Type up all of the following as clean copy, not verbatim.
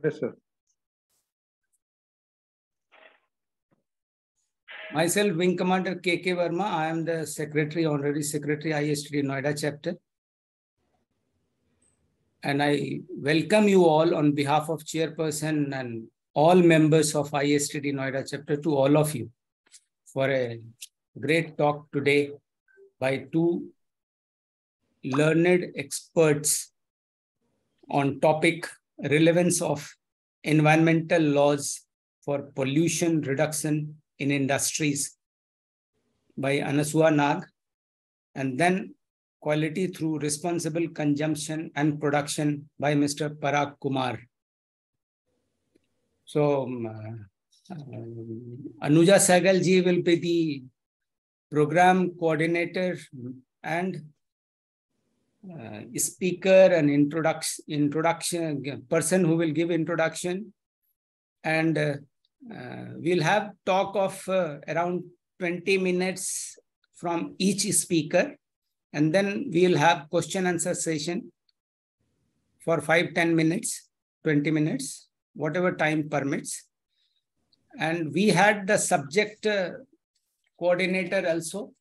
Yes, sir. Myself, Wing Commander K.K. Verma. I am the Secretary, Honorary Secretary, ISTD Noida chapter. And I welcome you all on behalf of Chairperson and all members of ISTD Noida chapter to all of you for a great talk today by two learned experts on topic relevance of environmental laws for pollution reduction in industries by Anasuya, and then quality through responsible consumption and production by Mr. Parag Kumar. So Anuja Sehgal ji will be the program coordinator and speaker and introduction person who will give introduction, and we'll have talk of around 20 minutes from each speaker, and then we'll have question answer session for 5-10 minutes, 20 minutes, whatever time permits. And we had the subject coordinator also.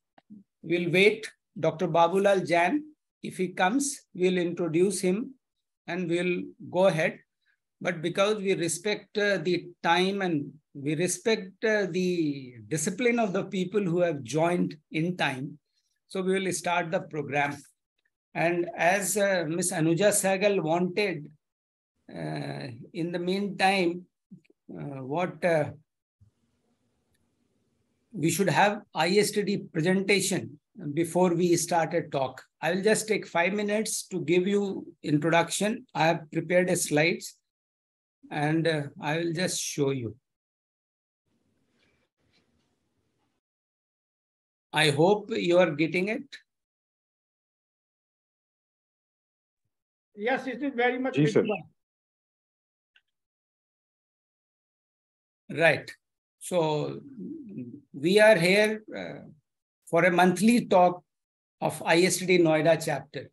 We'll wait Dr. Babulal Jain. If he comes, we'll introduce him and we'll go ahead. But because we respect the time and we respect the discipline of the people who have joined in time, so we will start the program. And as Ms Anuja Sehgal wanted, in the meantime, we should have ISTD presentation before we start a talk. I will just take 5 minutes to give you introduction. I have prepared a slides and I will just show you. I hope you are getting it. Yes, it is very much visible. Right. So we are here for a monthly talk of ISTD Noida chapter.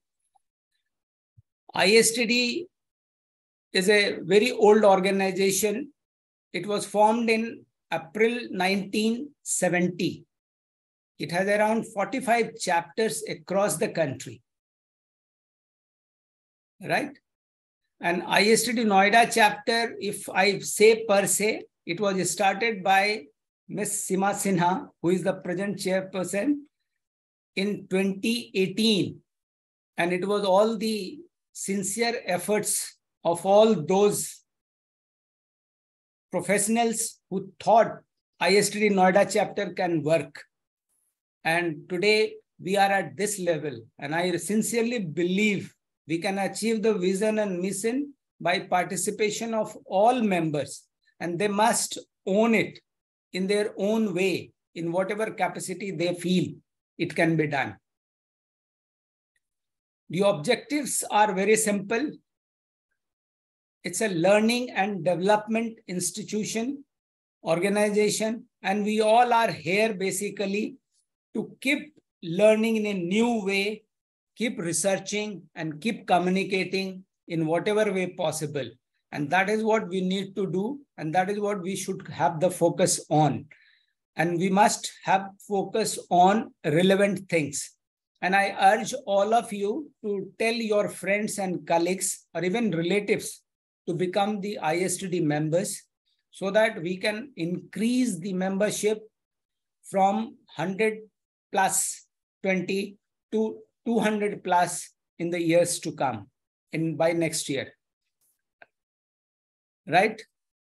ISTD is a very old organization. It was formed in April 1970. It has around 45 chapters across the country. Right? And ISTD Noida chapter, if I say per se, it was started by Ms Seema Sinha, who is the present chairperson, in 2018. And it was all the sincere efforts of all those professionals who thought ISTD Noida chapter can work. And today we are at this level. And I sincerely believe we can achieve the vision and mission by participation of all members. And they must own it in their own way, in whatever capacity they feel it can be done. The objectives are very simple. It's a learning and development institution, organization, and we all are here basically to keep learning in a new way, keep researching and keep communicating in whatever way possible. And that is what we need to do. And that is what we should have the focus on. And we must have focus on relevant things. And I urge all of you to tell your friends and colleagues or even relatives to become the ISTD members so that we can increase the membership from 100 plus 20 to 200 plus in the years to come by next year. Right?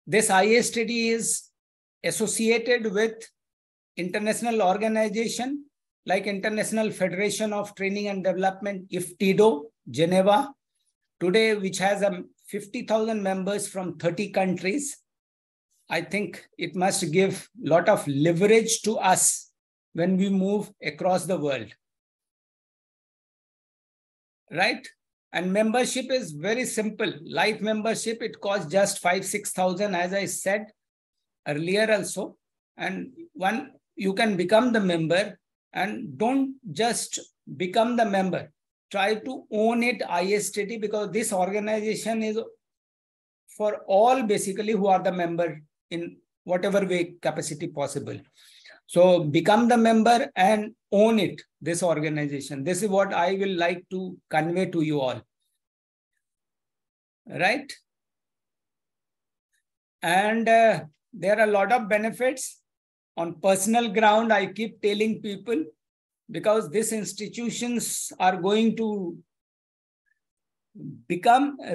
This ISTD is associated with international organization like International Federation of Training and Development, ISTD, Geneva, today, which has 50,000 members from 30 countries. I think it must give a lot of leverage to us when we move across the world. Right? And membership is very simple. Life membership, it costs just 5,000-6,000, as I said earlier also. And you can become the member, and don't just become the member. Try to own it ISTD, because this organization is for all basically who are the member in whatever way capacity possible. So become the member and own it, this organization. This is what I will like to convey to you all. Right? And there are a lot of benefits. On personal ground, I keep telling people, because these institutions are going to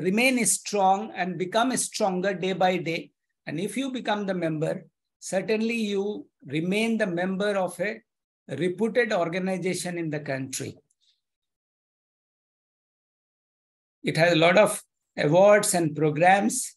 remain strong and become stronger day by day. And if you become the member, certainly you remain the member of a reputed organization in the country. It has a lot of awards and programs.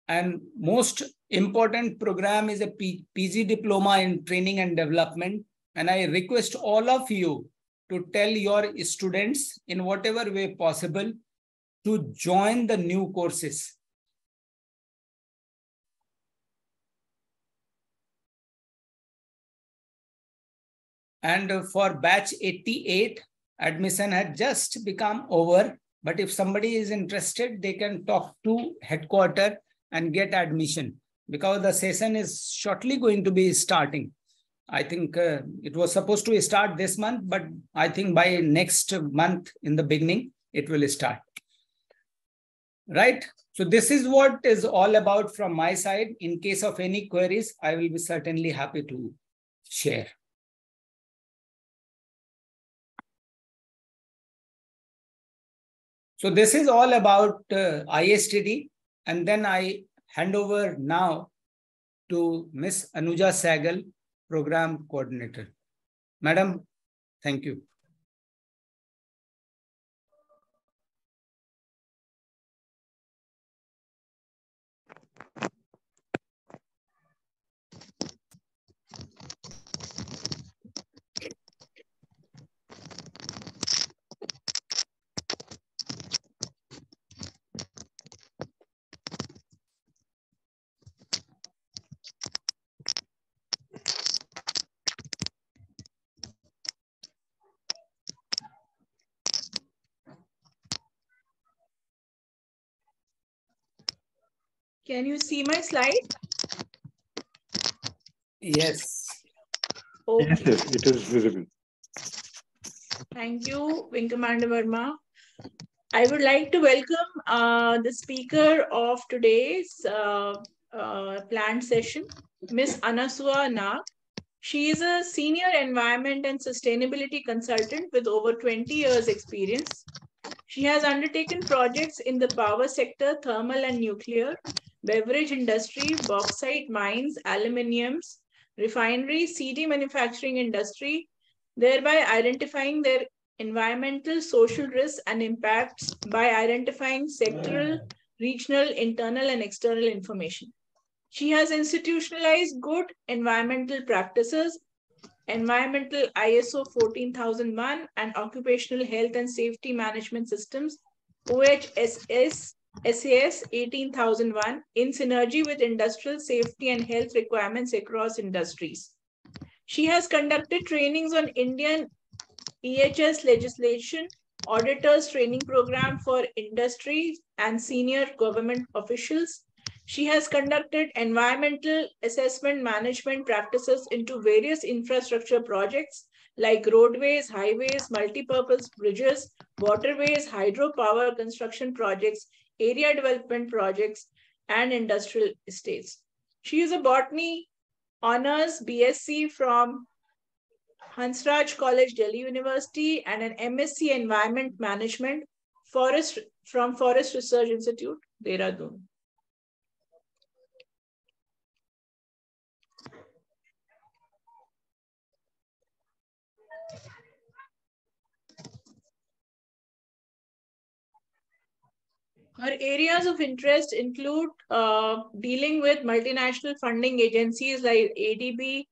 And most important program is a PG diploma in training and development. And I request all of you to tell your students in whatever way possible to join the new courses. And for batch 88, admission had just become over. But if somebody is interested, they can talk to headquarters and get admission, because the session is shortly going to be starting. I think it was supposed to start this month, but I think by next month in the beginning, it will start. Right? So this is what is all about from my side. In case of any queries, I will be certainly happy to share. So this is all about ISTD. And then I hand over now to Ms Anuja Sehgal, Program Coordinator. Madam, thank you. Can you see my slide? Yes. Okay. Yes, yes, it is visible. Thank you, Wing Commander Verma. I would like to welcome the speaker of today's planned session, Ms Anasuya. She is a senior environment and sustainability consultant with over 20 years experience. She has undertaken projects in the power sector, thermal and nuclear, beverage industry, bauxite mines, aluminiums, refinery, CD manufacturing industry, thereby identifying their environmental, social risks and impacts by identifying sectoral, regional, internal and external information. She has institutionalized good environmental practices, environmental ISO 14001 and occupational health and safety management systems, OHSS SAS 18001, in synergy with industrial safety and health requirements across industries. She has conducted trainings on Indian EHS legislation, auditors training program for industry and senior government officials. She has conducted environmental assessment management practices into various infrastructure projects like roadways, highways, multi-purpose bridges, waterways, hydropower construction projects, area development projects, and industrial estates. She is a botany honors BSc from Hansraj College, Delhi University, and an MSc Environment Management from Forest Research Institute, Dehradun. Her areas of interest include dealing with multinational funding agencies like ADB,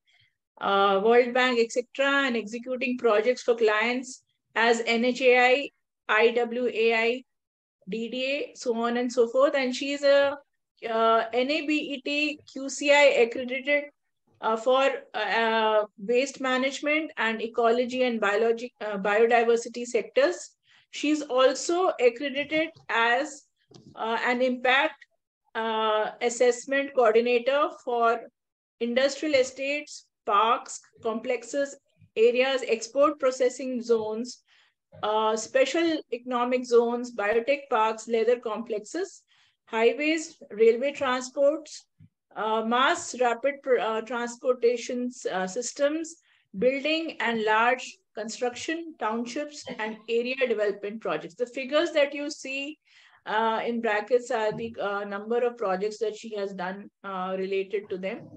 World Bank, etc., and executing projects for clients as NHAI, IWAI, DDA, so on and so forth. And she is a NABET QCI accredited for waste management and ecology and biodiversity sectors. She's also accredited as an impact assessment coordinator for industrial estates, parks, complexes, areas, export processing zones, special economic zones, biotech parks, leather complexes, highways, railway transports, mass rapid transportation systems, building and large construction, townships, and area development projects. The figures that you see in brackets are the number of projects that she has done related to them.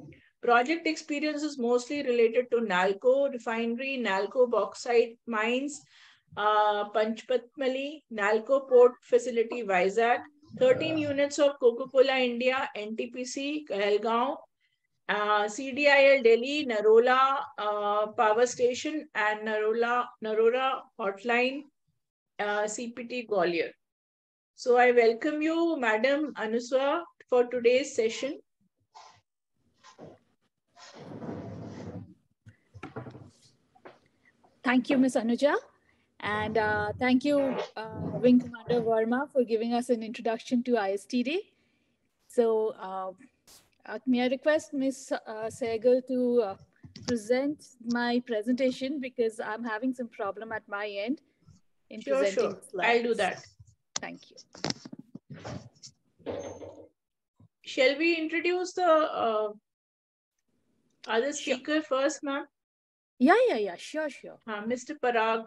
Project experience is mostly related to NALCO refinery, NALCO bauxite mines, Panchpatmali, NALCO port facility, Vizag, 13 units of Coca-Cola India, NTPC, Kahalgaon, CDIL Delhi, Narola power station, and Narora hotline, CPT Gwalior. So I welcome you, Madam Anasuya, for today's session. Thank you, Ms Anuja. And thank you, Wing Commander Verma, for giving us an introduction to ISTD. So may I request Ms Sehgal to present my presentation, because I'm having some problem at my end in presenting the slides. I'll do that. Thank you. Shall we introduce the other speaker first, ma'am? Yeah, sure. Mr. Parag.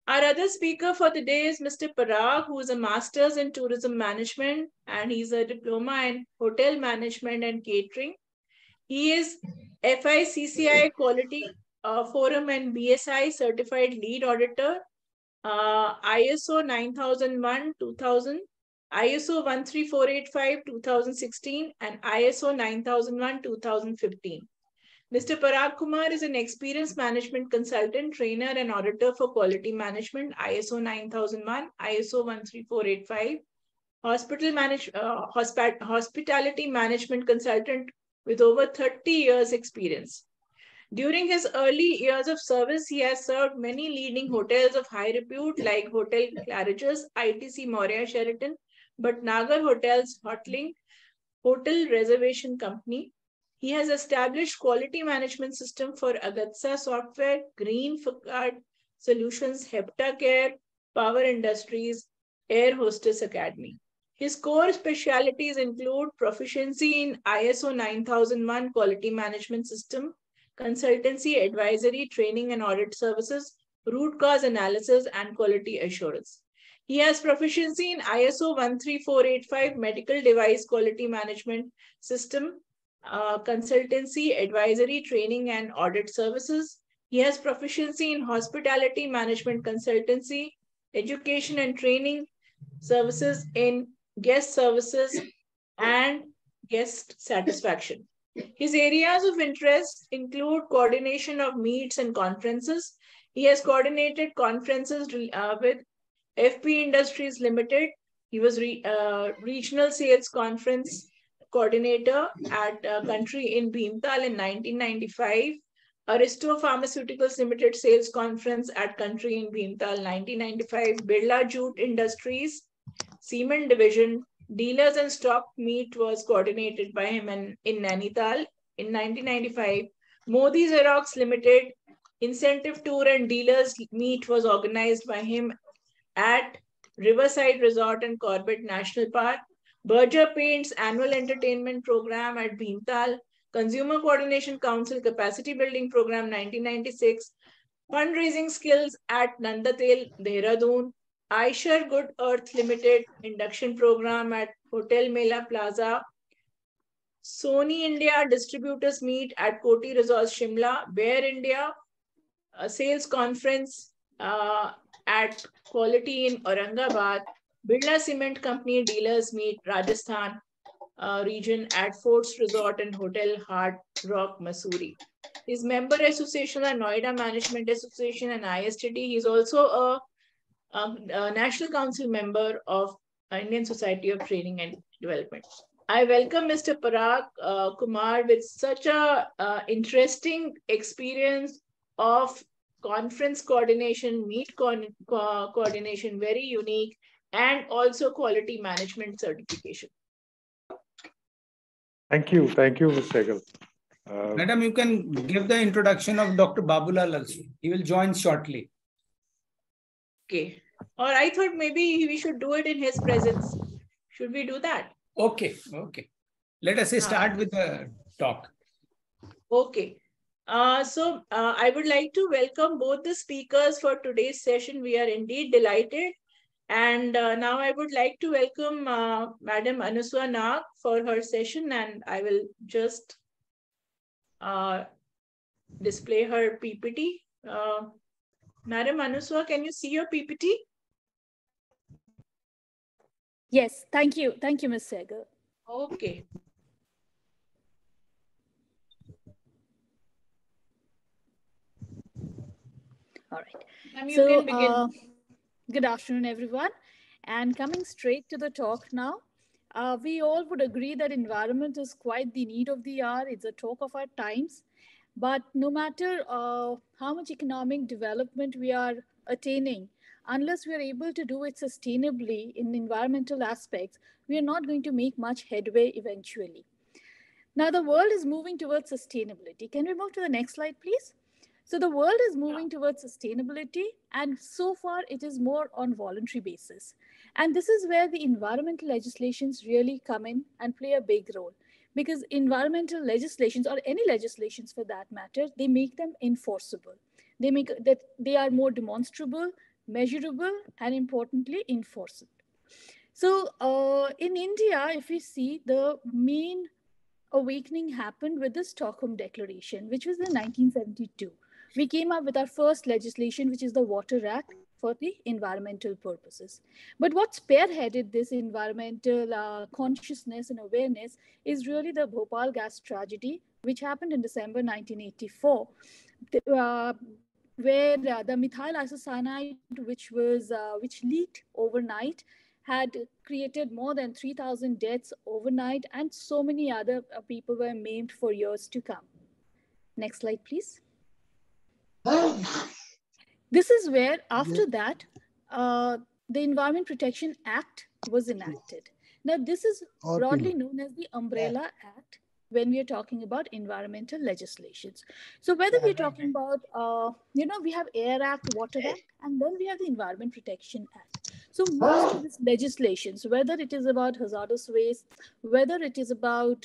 Our other speaker for the day is Mr. Parag, who is a master's in tourism management, and he's a diploma in hotel management and catering. He is FICCI Quality Forum and BSI certified lead auditor, ISO 9001-2000, ISO 13485-2016, and ISO 9001-2015. Mr. Parag Kumar is an experienced management consultant, trainer, and auditor for quality management, ISO 9001, ISO 13485, hospitality management consultant with over 30 years experience. During his early years of service, he has served many leading hotels of high repute like Hotel Claridge's, ITC Maurya Sheraton, Bhatnagar Hotels, Hotlink, Hotel Reservation Company. He has established quality management system for Agatsa Software, Green Facade Solutions, Heptacare, Power Industries, Air Hostess Academy. His core specialities include proficiency in ISO 9001 quality management system, consultancy, advisory, training and audit services, root cause analysis, and quality assurance. He has proficiency in ISO 13485 medical device quality management system, consultancy, advisory, training, and audit services. He has proficiency in hospitality management consultancy, education and training services in guest services and guest satisfaction. His areas of interest include coordination of meets and conferences. He has coordinated conferences with FP Industries Limited. He was regional sales conference coordinator at a country in Bhimtal in 1995, Aristo Pharmaceuticals Limited sales conference at country in Bhimtal 1995, Birla Jute Industries, Cement Division, dealers and stock meet was coordinated by him in Nainital in 1995, Modi Xerox Limited incentive tour and dealers meet was organized by him at Riverside Resort and Corbett National Park, Berger Paints annual entertainment program at Bhimtal, Consumer Coordination Council capacity building program 1996, fundraising skills at Nandatel, Dehradun, Aisher Good Earth Limited induction program at Hotel Mela Plaza, Sony India distributors meet at Koti Resorts Shimla, Bear India, a sales conference at Quality in Aurangabad, Birla Cement Company dealers meet Rajasthan region at Forts Resort and Hotel Hard Rock, Mussoorie. His member association are Noida Management Association and ISTD. He's also a National Council member of Indian Society of Training and Development. I welcome Mr. Parag Kumar with such a interesting experience of conference coordination, meet coordination, very unique, and also quality management certification. Thank you, Ms. Sehgal. Madam, you can give the introduction of Dr. Babulal also. He will join shortly. Okay. Or I thought maybe we should do it in his presence. Should we do that? Okay. Let us start with the talk. Okay. I would like to welcome both the speakers for today's session. We are indeed delighted. And now I would like to welcome Madam Anasuya for her session, and I will just display her PPT. Madam Anasuya, can you see your PPT? Yes, thank you. Thank you, Ms. Sehgal. Okay. All right. You can begin. Good afternoon, everyone. And coming straight to the talk now, we all would agree that environment is quite the need of the hour. It's a talk of our times. But no matter how much economic development we are attaining, unless we are able to do it sustainably in environmental aspects, we are not going to make much headway eventually. Now, the world is moving towards sustainability. Can we move to the next slide, please? So the world is moving towards sustainability, and so far it is more on voluntary basis. And this is where the environmental legislations really come in and play a big role. Because environmental legislations, or any legislations for that matter, they make them enforceable. They make that they are more demonstrable, measurable, and importantly, enforceable. So in India, if we see, the main awakening happened with the Stockholm Declaration, which was in 1972. We came up with our first legislation, which is the Water Act for the environmental purposes. But what spearheaded this environmental consciousness and awareness is really the Bhopal gas tragedy, which happened in December 1984, where the methyl isocyanate, which leaked overnight, had created more than 3,000 deaths overnight, and so many other people were maimed for years to come. Next slide, please. This is where, after that, the Environment Protection Act was enacted. Now, this is broadly known as the Umbrella Act when we are talking about environmental legislations. So whether we're talking about, we have Air Act, Water Act, and then we have the Environment Protection Act. So most of these legislations, whether it is about hazardous waste, whether it is about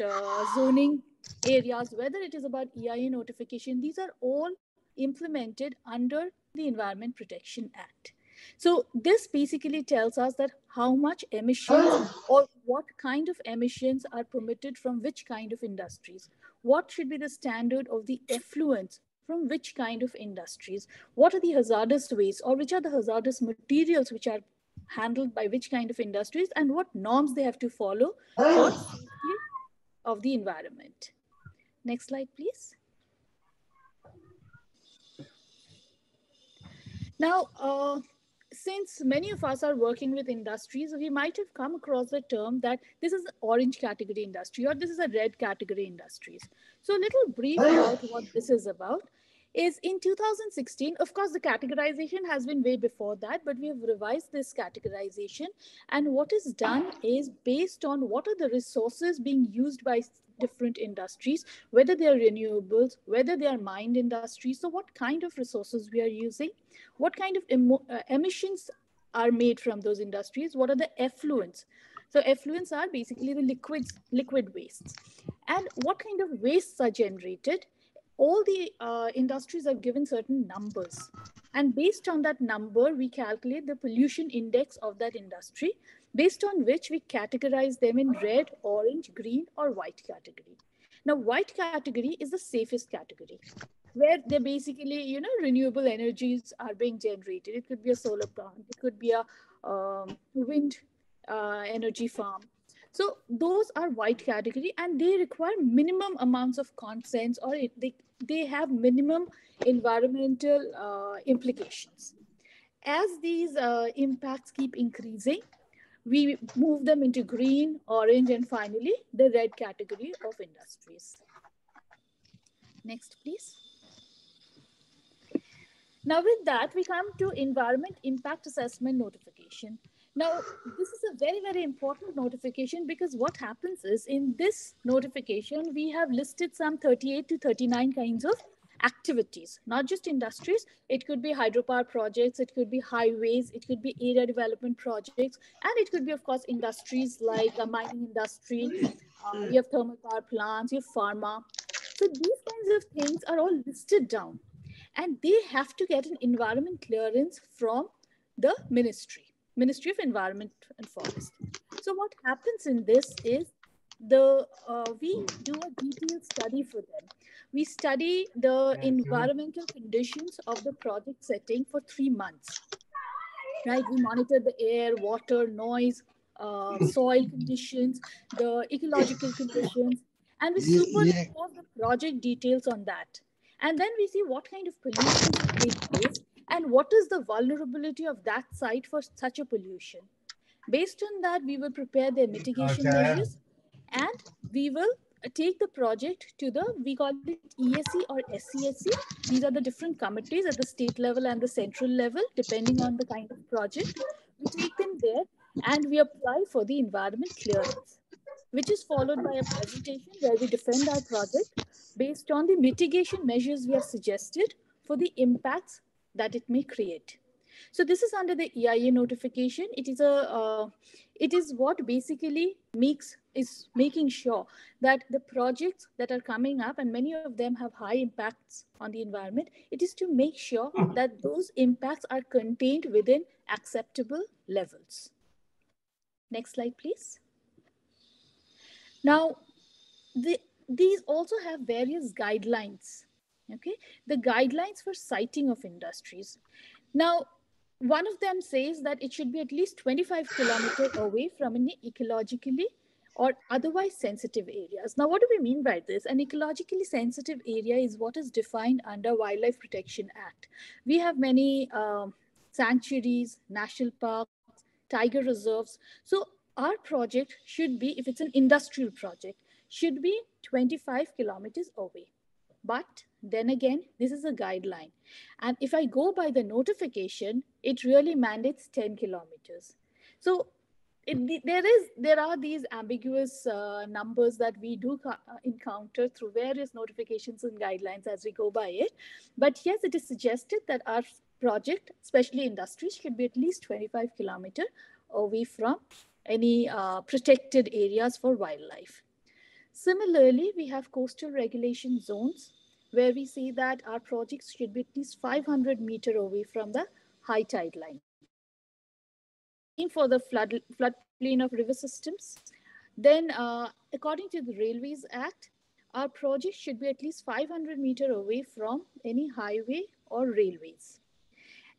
zoning areas, whether it is about EIA notification, these are all implemented under the Environment Protection Act. So this basically tells us that how much emissions or what kind of emissions are permitted from which kind of industries. What should be the standard of the effluents from which kind of industries? What are the hazardous waste, or which are the hazardous materials which are handled by which kind of industries, and what norms they have to follow for safety of the environment. Next slide, please. Now, since many of us are working with industries, we might have come across the term that this is an orange category industry or this is a red category industries. So a little brief about what this is about is in 2016, of course, the categorization has been way before that, but we have revised this categorization. And what is done is based on what are the resources being used by different industries, whether they are renewables, whether they are mined industries. So what kind of resources we are using, what kind of emissions are made from those industries, what are the effluents. So effluents are basically the liquid wastes. And what kind of wastes are generated. All the industries have given certain numbers. And based on that number, we calculate the pollution index of that industry, based on which we categorize them in red, orange, green, or white category. Now, white category is the safest category, where they basically, renewable energies are being generated. It could be a solar plant, it could be a wind energy farm. So those are white category, and they require minimum amounts of consents, or they have minimum environmental implications. As these impacts keep increasing, We move them into green, orange, and finally the red category of industries. Next, please. Now with that, we come to environment impact assessment notification. Now, this is a very, very important notification because what happens is in this notification, we have listed some 38 to 39 kinds of activities, not just industries. It could be hydropower projects, it could be highways, it could be area development projects, and it could be, of course, industries like a mining industry. You have thermal power plants, you have pharma. So these kinds of things are all listed down, and they have to get an environment clearance from the Ministry of Environment and Forest. So what happens in this is we do a detailed study for them. We study the environmental conditions of the project setting for 3 months, right? We monitor the air, water, noise, soil conditions, the ecological conditions, and we superimpose the project details on that. And then we see what kind of pollutions will take place and what is the vulnerability of that site for such a pollution. Based on that, we will prepare their mitigation measures, and we will take the project to the, we call it ESC or SCSC. These are the different committees at the state level and the central level, depending on the kind of project. We take them there and we apply for the environment clearance, which is followed by a presentation where we defend our project based on the mitigation measures we have suggested for the impacts that it may create. So this is under the EIA notification. It is what basically is making sure that the projects that are coming up, and many of them have high impacts on the environment, it is to make sure that those impacts are contained within acceptable levels. Next slide, please. Now, these also have various guidelines. Okay, the guidelines for siting of industries. Now, one of them says that it should be at least 25 kilometers away from any ecologically or otherwise sensitive areas. Now, what do we mean by this? An ecologically sensitive area is what is defined under Wildlife Protection Act. We have many sanctuaries, national parks, tiger reserves. So our project should be, if it's an industrial project, should be 25 kilometers away. But then again, this is a guideline. And if I go by the notification, it really mandates 10 kilometers. So there are these ambiguous numbers that we do encounter through various notifications and guidelines as we go by it. But yes, it is suggested that our project, especially industries, should be at least 25 kilometers away from any protected areas for wildlife. Similarly, we have coastal regulation zones where we say that our projects should be at least 500 meters away from the high tide line. Same for the floodplain of river systems. Then, according to the Railways Act, our project should be at least 500 meters away from any highway or railways.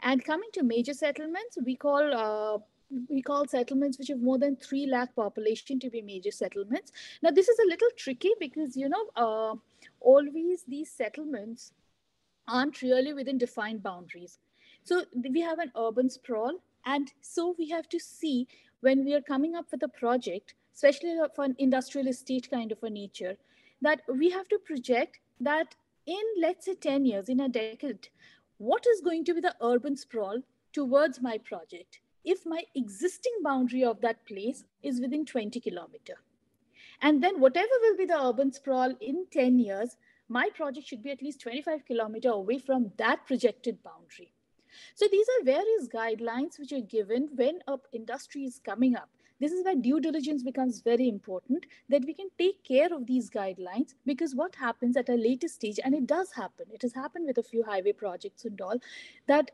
And coming to major settlements, we call settlements which have more than 3 lakh population to be major settlements. Now, this is a little tricky because, always these settlements aren't really within defined boundaries. So we have an urban sprawl. And so we have to see when we are coming up with a project, especially for an industrial estate kind of a nature, that we have to project that in, let's say, 10 years, in a decade, what is going to be the urban sprawl towards my project if my existing boundary of that place is within 20 kilometers. And then whatever will be the urban sprawl in 10 years, my project should be at least 25 kilometers away from that projected boundary. So these are various guidelines which are given when an industry is coming up. This is where due diligence becomes very important, that we can take care of these guidelines, because what happens at a later stage, and it does happen, it has happened with a few highway projects and all, that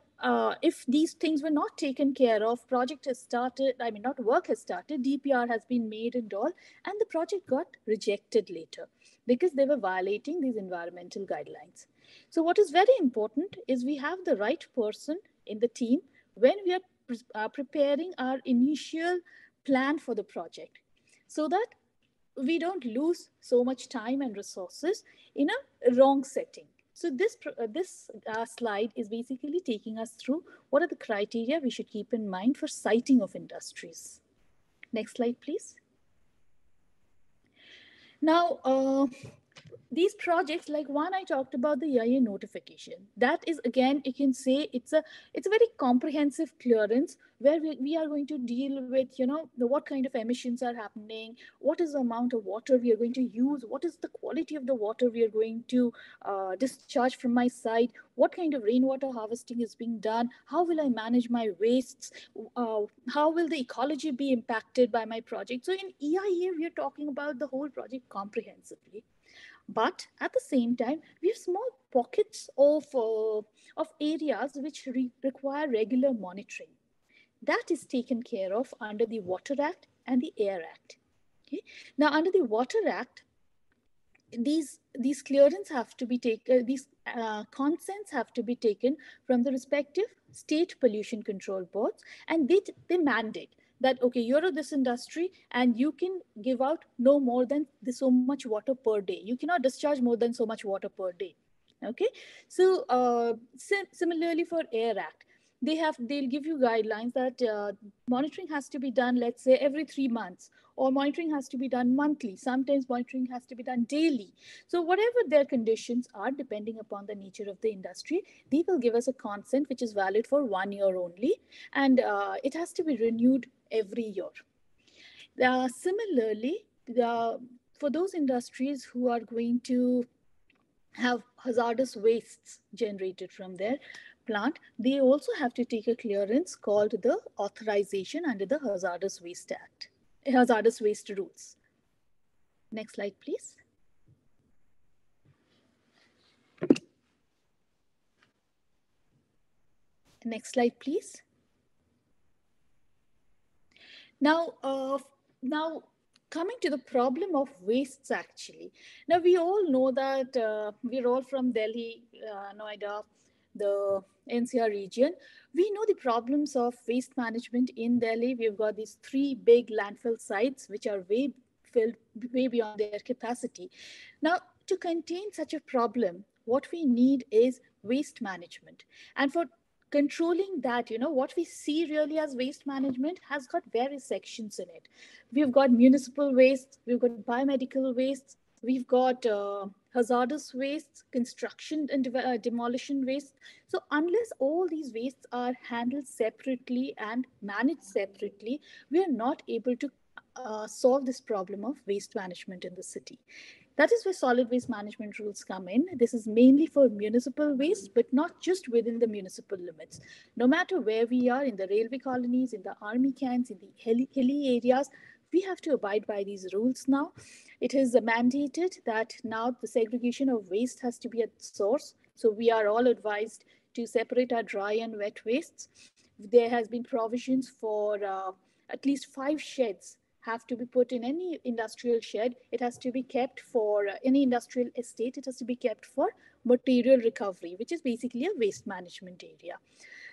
if these things were not taken care of, project has started, work has started, DPR has been made and all, and the project got rejected later because they were violating these environmental guidelines. So what is very important is we have the right person in the team when we are preparing our initial plan for the project, so that we don't lose so much time and resources in a wrong setting. So this slide is basically taking us through what are the criteria we should keep in mind for siting of industries. Next slide, please. Now, these projects, like one I talked about, the IA notification, that is, again, you can say it's a very comprehensive clearance where we are going to deal with, what kind of emissions are happening, what is the amount of water we are going to use, what is the quality of the water we are going to discharge from my site, what kind of rainwater harvesting is being done, how will I manage my wastes, how will the ecology be impacted by my project. So in EIA, we are talking about the whole project comprehensively. But at the same time, we have small pockets of areas which require regular monitoring. That is taken care of under the Water Act and the Air Act. Okay? Now, under the Water Act, these clearance have to be taken, these consents have to be taken from the respective state pollution control boards, and they mandate that, okay, you're in this industry and you can give out no more than so much water per day. You cannot discharge more than so much water per day. Okay, so similarly for Air Act, they'll give you guidelines that monitoring has to be done, let's say, every 3 months, or monitoring has to be done monthly. Sometimes monitoring has to be done daily. So whatever their conditions are, depending upon the nature of the industry, they will give us a consent which is valid for 1 year only, and it has to be renewed every year. Similarly, for those industries who are going to have hazardous wastes generated from their plant, they also have to take a clearance called the authorization under the Hazardous Waste Act, hazardous waste rules. Next slide, please. Next slide, please. Now, coming to the problem of wastes, actually. Now, we all know that we're all from Delhi, Noida, the NCR region. We know the problems of waste management in Delhi. We've got these 3 big landfill sites, which are filled way beyond their capacity. Now, to contain such a problem, what we need is waste management. And for controlling that, what we see really as waste management has got various sections in it. We've got municipal waste, we've got biomedical waste, we've got hazardous wastes, construction and demolition waste. So unless all these wastes are handled separately and managed separately, we are not able to solve this problem of waste management in the city. That is where solid waste management rules come in. This is mainly for municipal waste, but not just within the municipal limits. No matter where we are, in the railway colonies, in the army camps, in the hilly areas, we have to abide by these rules now. It is mandated that now the segregation of waste has to be at source. So we are all advised to separate our dry and wet wastes. There has been provisions for at least 5 sheds have to be put in any industrial shed. It has to be kept for any industrial estate. It has to be kept for material recovery, which is basically a waste management area.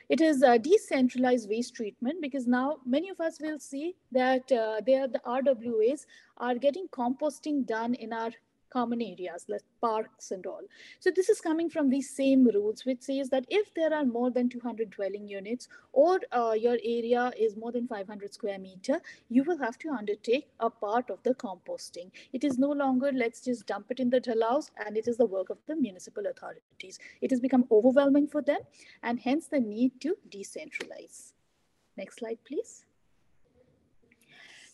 It is a decentralized waste treatment, because now many of us will see that the RWAs are getting composting done in our common areas like parks and all. So this is coming from these same rules, which says that if there are more than 200 dwelling units, or your area is more than 500 square meter, you will have to undertake a part of the composting. It is no longer let's just dump it in the dhalaus and it is the work of the municipal authorities. It has become overwhelming for them, and hence the need to decentralize. Next slide, please.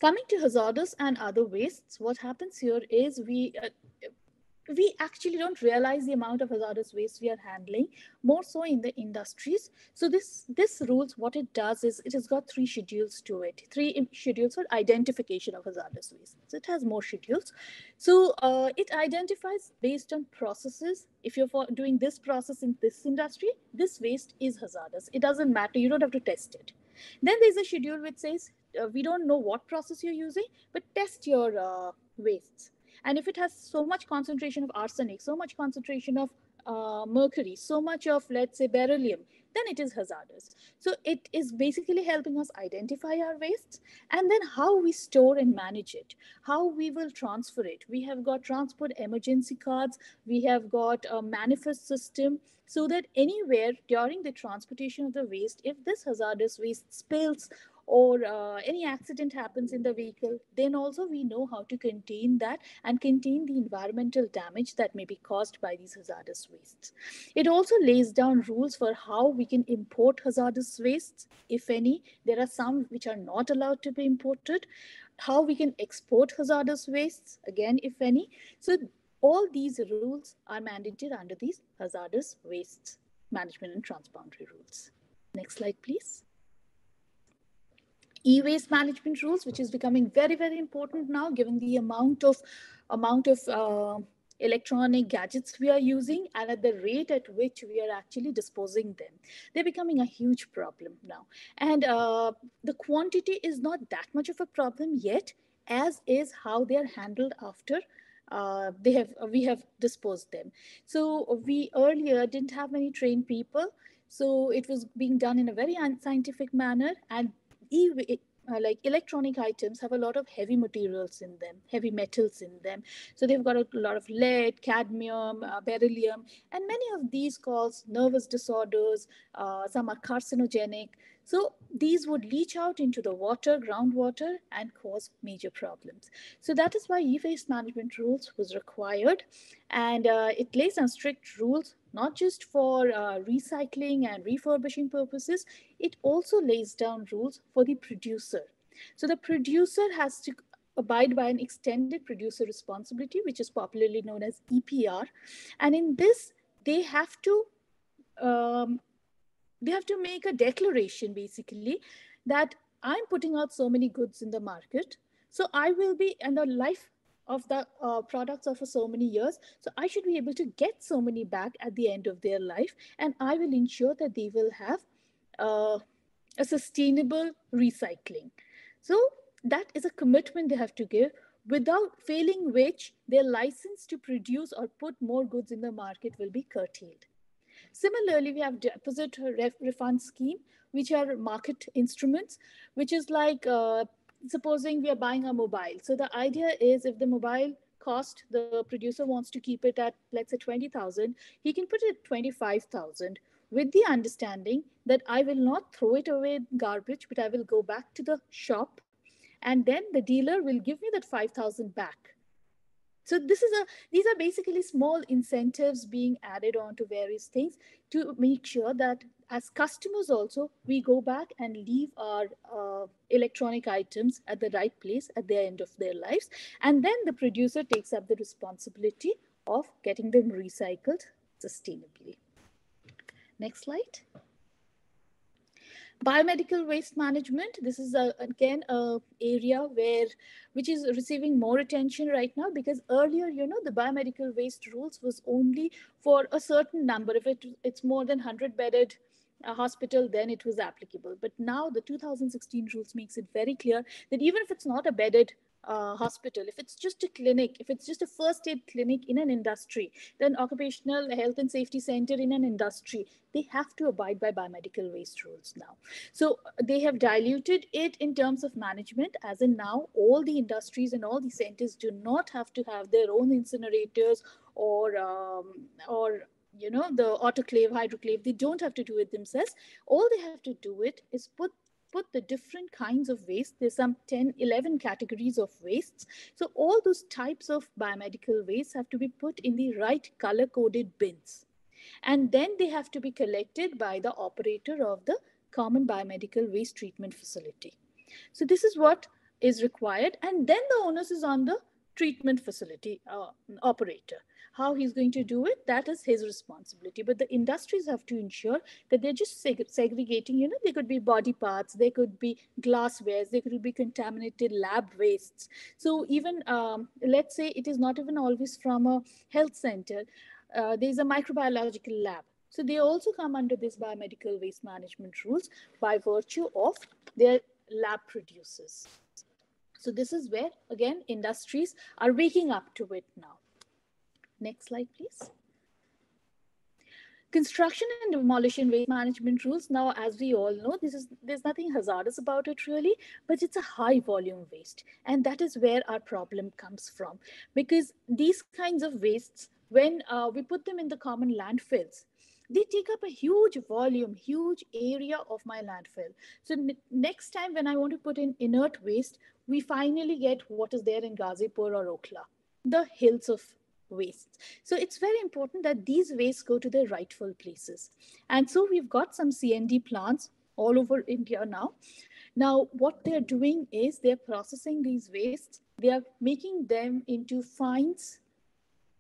Coming to hazardous and other wastes, what happens here is we actually don't realize the amount of hazardous waste we are handling, more so in the industries. So this rules, what it does is it has got 3 schedules to it, 3 schedules for identification of hazardous waste. So it has more schedules. So it identifies based on processes. If you're doing this process in this industry, this waste is hazardous. It doesn't matter. You don't have to test it. Then there's a schedule which says, we don't know what process you're using, but test your wastes. And if it has so much concentration of arsenic, so much concentration of mercury, so much of, let's say, beryllium, then it is hazardous. So it is basically helping us identify our wastes, and then how we store and manage it, how we will transfer it. We have got transport emergency cards, we have got a manifest system, so that anywhere during the transportation of the waste, if this hazardous waste spills or any accident happens in the vehicle, then also we know how to contain that and contain the environmental damage that may be caused by these hazardous wastes. It also lays down rules for how we can import hazardous wastes, if any. There are some which are not allowed to be imported. How we can export hazardous wastes, again, if any. So all these rules are mandated under these hazardous wastes management and transboundary rules. Next slide, please. E-waste management rules, which is becoming very, very important now, given the amount of electronic gadgets we are using and at the rate at which we are actually disposing them. They're becoming a huge problem now. And the quantity is not that much of a problem yet, as is how they are handled after we have disposed them. So we earlier didn't have many trained people, so it was being done in a very unscientific manner, and like electronic items have a lot of heavy materials in them, heavy metals in them. So they've got a lot of lead, cadmium, beryllium, and many of these cause nervous disorders. Some are carcinogenic. So these would leach out into the water, groundwater, and cause major problems. So that is why e-waste management rules was required. And it lays down strict rules, not just for recycling and refurbishing purposes, it also lays down rules for the producer. So the producer has to abide by an extended producer responsibility, which is popularly known as EPR. And in this, they have to make a declaration, basically, that I'm putting out so many goods in the market. So I will be, and the life of the products are for so many years. So I should be able to get so many back at the end of their life. And I will ensure that they will have a sustainable recycling. So that is a commitment they have to give, without failing which their license to produce or put more goods in the market will be curtailed. Similarly, we have deposit refund scheme, which are market instruments, which is like supposing we are buying a mobile. So the idea is, if the mobile cost, the producer wants to keep it at, let's say, 20,000, he can put it at 25,000, with the understanding that I will not throw it away in garbage, but I will go back to the shop, and then the dealer will give me that 5,000 back. So these are basically small incentives being added on to various things to make sure that as customers also, we go back and leave our electronic items at the right place at the end of their lives. And then the producer takes up the responsibility of getting them recycled sustainably. Next slide. Biomedical waste management. This is again a area which is receiving more attention right now, because earlier, the biomedical waste rules was only for a certain number. If it's more than 100 bedded hospital, then it was applicable. But now the 2016 rules makes it very clear that even if it's not a bedded hospital, if it's just a clinic, if it's just a first aid clinic in an industry, then occupational health and safety center in an industry, they have to abide by biomedical waste rules now. So they have diluted it in terms of management, as in now all the industries and all the centers do not have to have their own incinerators or the autoclave, hydroclave. They don't have to do it themselves. All they have to do it is put the different kinds of waste. There's some 10, 11 categories of wastes. So all those types of biomedical waste have to be put in the right color-coded bins. And then they have to be collected by the operator of the common biomedical waste treatment facility. So this is what is required. And then the onus is on the treatment facility operator. How he's going to do it, that is his responsibility. But the industries have to ensure that they're just segregating, they could be body parts, they could be glasswares, they could be contaminated lab wastes. So even, let's say it is not even always from a health center, there's a microbiological lab. So they also come under this biomedical waste management rules by virtue of their lab producers. So this is where, again, industries are waking up to it now. Next slide, please. Construction and demolition waste management rules. Now, as we all know, there's nothing hazardous about it really, but it's a high volume waste. And that is where our problem comes from. Because these kinds of wastes, when we put them in the common landfills, they take up a huge volume, huge area of my landfill. So next time when I want to put in inert waste, we finally get what is there in Ghazipur or Okhla, the hills of waste. So it's very important that these wastes go to their rightful places. And so we've got some CND plants all over India now. Now, what they're doing is they're processing these wastes, they are making them into fines.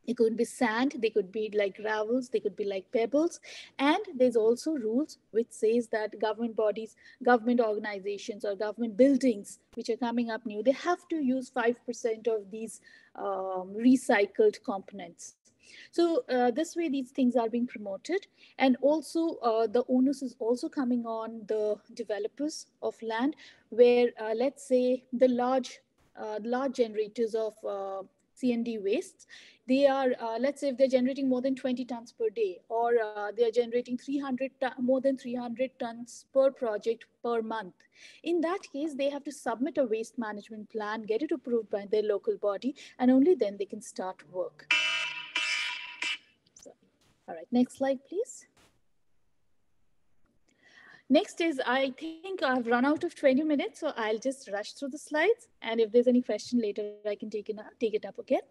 It could be sand, they could be like gravels, they could be like pebbles. And there's also rules which says that government bodies, government organizations or government buildings which are coming up new, they have to use 5% of these recycled components. So this way these things are being promoted. And also the onus is also coming on the developers of land where let's say the large generators of CND wastes, they are, let's say if they're generating more than 20 tons per day, or they are generating more than 300 tons per project per month. In that case, they have to submit a waste management plan, get it approved by their local body, and only then they can start work. So, all right, next slide, please. Next is, I think I've run out of 20 minutes, so I'll just rush through the slides. And if there's any question later, I can take it up again.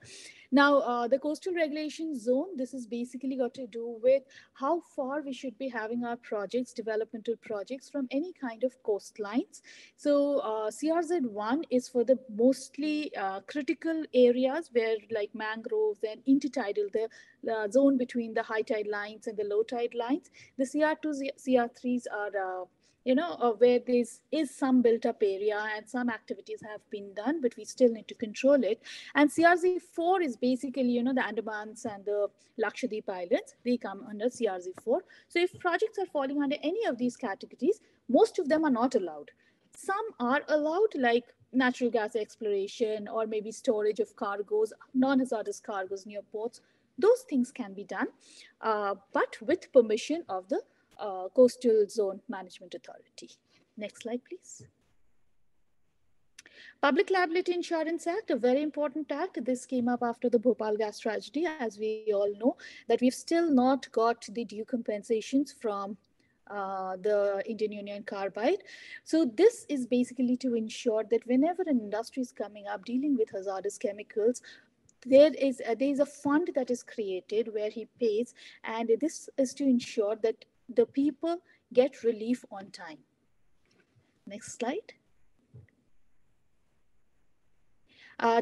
Now, the coastal regulation zone, this is basically got to do with how far we should be having our projects, developmental projects from any kind of coastlines. So CRZ1 is for the mostly critical areas where like mangroves and intertidal, the zone between the high tide lines and the low tide lines. The CR2, CR3s are where there is some built up area and some activities have been done, but we still need to control it. And CRZ4 is basically, the Andamans and the Lakshadweep Islands, they come under CRZ4. So if projects are falling under any of these categories, most of them are not allowed. Some are allowed, like natural gas exploration or maybe storage of cargoes, non-hazardous cargoes near ports. Those things can be done, but with permission of the Coastal Zone Management Authority. Next slide, please. Public Liability Insurance Act, a very important act. This came up after the Bhopal gas tragedy, as we all know, that we've still not got the due compensations from the Indian Union Carbide. So this is basically to ensure that whenever an industry is coming up dealing with hazardous chemicals, there is a fund that is created where he pays, and this is to ensure that the people get relief on time. Next slide.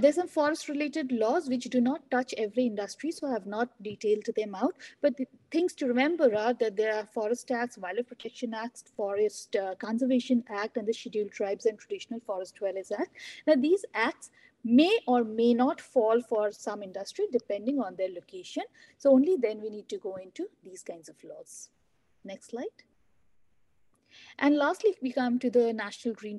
There's some forest related laws which do not touch every industry, so I have not detailed them out. But the things to remember are that there are Forest Acts, Wildlife Protection Acts, Forest Conservation Act, and the Scheduled Tribes and Traditional Forest Dwellers Act. Now these acts may or may not fall for some industry depending on their location. So only then we need to go into these kinds of laws. Next slide. And lastly, we come to the National Green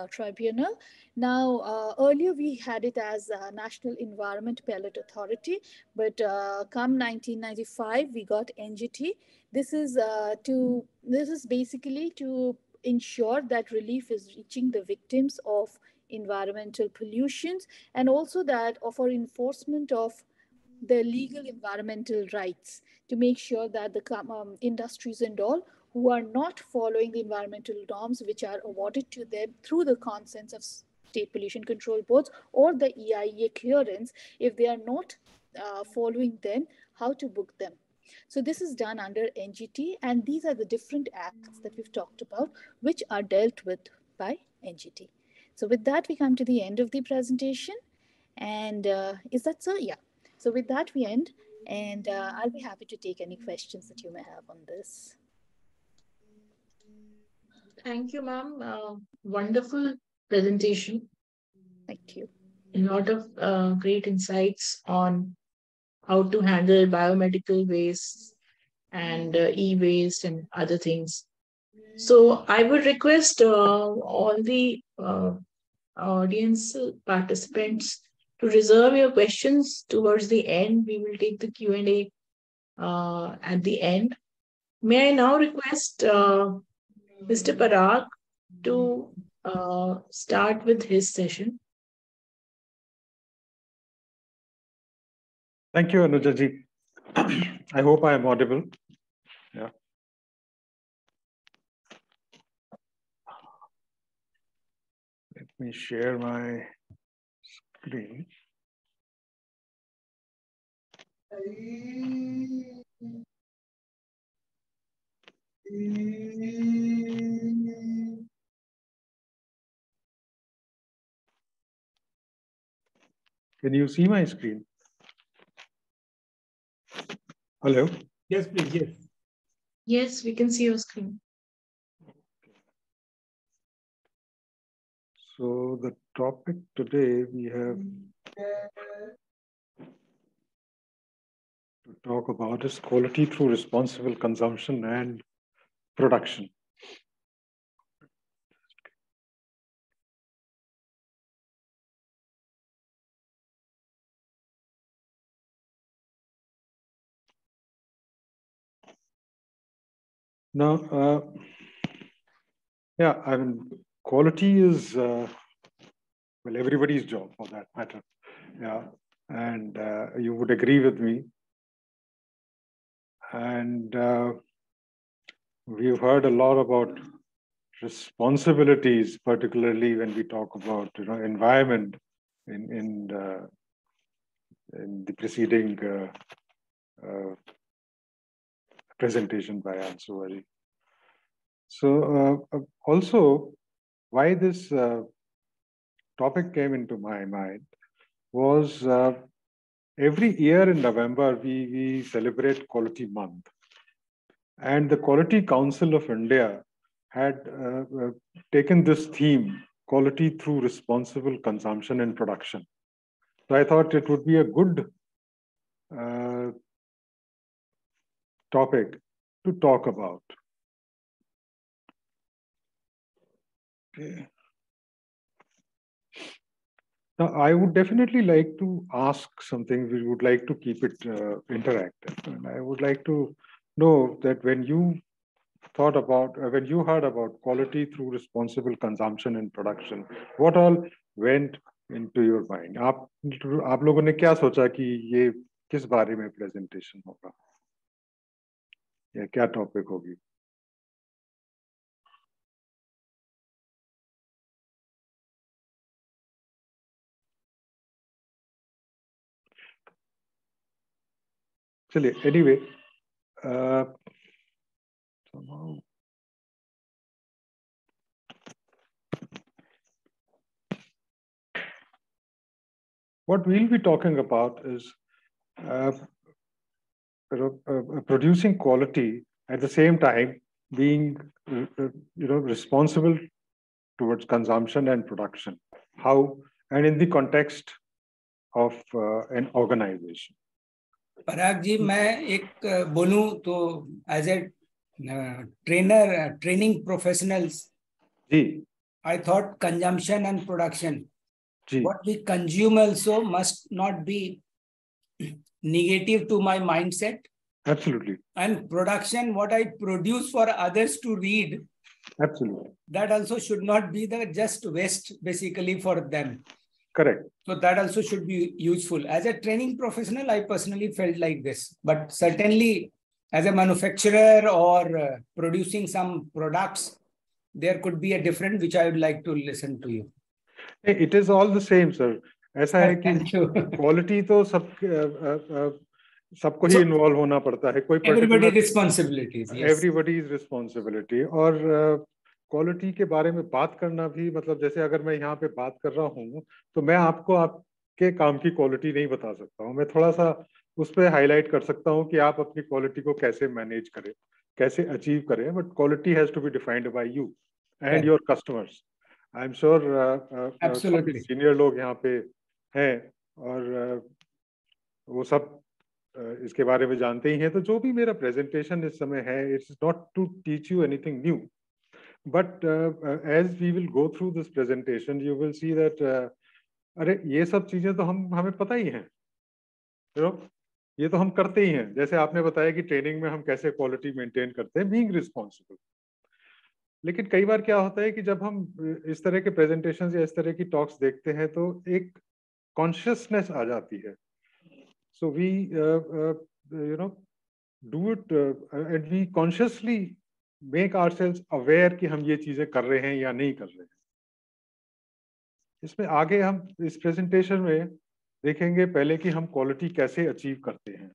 Tribunal. Now, earlier we had it as National Environment Appellate Authority, but come 1995, we got NGT. This is basically to ensure that relief is reaching the victims of environmental pollutions, and also that for enforcement of the legal environmental rights, to make sure that the industries and all who are not following the environmental norms which are awarded to them through the consents of state pollution control boards or the EIA clearance, if they are not following them, how to book them. So this is done under NGT, and these are the different acts that we've talked about which are dealt with by NGT. So with that, we come to the end of the presentation. And is that so? Yeah. So with that, we end, and I'll be happy to take any questions that you may have on this. Thank you, ma'am. Wonderful presentation. Thank you. A lot of great insights on how to handle biomedical waste and e-waste and other things. So I would request all the audience participants to reserve your questions towards the end. We will take the Q&A at the end. May I now request Mr. Parag to start with his session. Thank you, Anuja ji. I hope I am audible. Yeah. me share my screen. Can you see my screen? Hello? Yes, please. Yes. Yes, we can see your screen. So the topic today we have to talk about is quality through responsible consumption and production. Now, yeah, I mean, quality is, well, everybody's job for that matter. Yeah, and you would agree with me. And we've heard a lot about responsibilities, particularly when we talk about environment in the preceding presentation by Anasuya. So also, why this topic came into my mind was every year in November we celebrate Quality Month, and the Quality Council of India had taken this theme, quality through responsible consumption and production. So I thought it would be a good topic to talk about. Okay. Now, I would definitely like to ask something. We would like to keep it interactive. And I would like to know that when you thought about, when you heard about quality through responsible consumption and production, what all went into your mind? आप लोगों ने क्या सोचा कि ये किस बारे में presentation होगा? या क्या topic होगी? चलिए, anyway, somehow what we'll be talking about is producing quality at the same time being responsible towards consumption and production. How, and in the context of an organization. पराग जी, मैं एक बोलूं तो as a trainer, training professionals, जी, I thought consumption and production, जी, what we consume also must not be negative to my mindset. Absolutely. And production, what I produce for others to read, Absolutely. that also should not be the just waste basically for them. Correct. So that also should be useful. As a training professional, I personally felt like this. But certainly, as a manufacturer or producing some products, there could be a different, which I would like to listen to you. It is all the same, sir. ऐसा है कि quality तो सबको ही involve होना पड़ता है. कोई everybody's responsibilities. Yes. Everybody's responsibility. और क्वालिटी के बारे में बात करना भी, मतलब जैसे अगर मैं यहाँ पे बात कर रहा हूँ तो मैं आपको आपके काम की क्वालिटी नहीं बता सकता हूँ. मैं थोड़ा सा उस पर हाईलाइट कर सकता हूँ कि आप अपनी क्वालिटी को कैसे मैनेज करें, कैसे अचीव करें. But quality has to be defined by you and your customers. I am sure senior लोग यहाँ पे हैं और वो सब इसके बारे में जानते ही हैं. तो जो भी मेरा प्रेजेंटेशन इस समय है, it's not to teach you anything new. But as we will go through this presentation, you will see that अरे ये सब चीजें तो हमें पता ही हैं, ये तो हम करते ही हैं. जैसे आपने बताया कि ट्रेनिंग में हम कैसे क्वालिटी मेंटेन करते हैं, बीइंग रिस्पॉन्सिबल. लेकिन कई बार क्या होता है कि जब हम इस तरह के प्रेजेंटेशंस या इस तरह की टॉक्स देखते हैं तो एक कॉन्शियसनेस आ जाती है. So we do it and we consciously make ourselves aware कि हम ये चीजें कर रहे हैं या नहीं कर रहे हैं. इसमें आगे हम इस प्रेजेंटेशन में देखेंगे पहले कि हम क्वालिटी कैसे अचीव करते हैं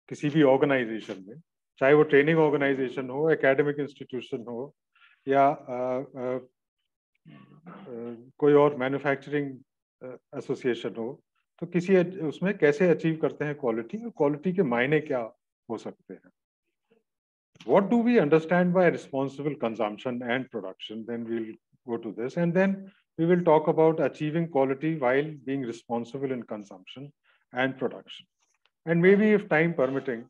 किसी भी ऑर्गेनाइजेशन में, चाहे वो ट्रेनिंग ऑर्गेनाइजेशन हो, एकेडमिक इंस्टीट्यूशन हो, या कोई और मैन्युफैक्चरिंग एसोसिएशन हो। तो किसी उसमें कैसे अचीव करते हैं क्वालिटी, और क्वालिटी के मायने क्या हो सकते हैं। What do we understand by responsible consumption and production? Then we'll go to this, and then we will talk about achieving quality while being responsible in consumption and production. And maybe if time permitting,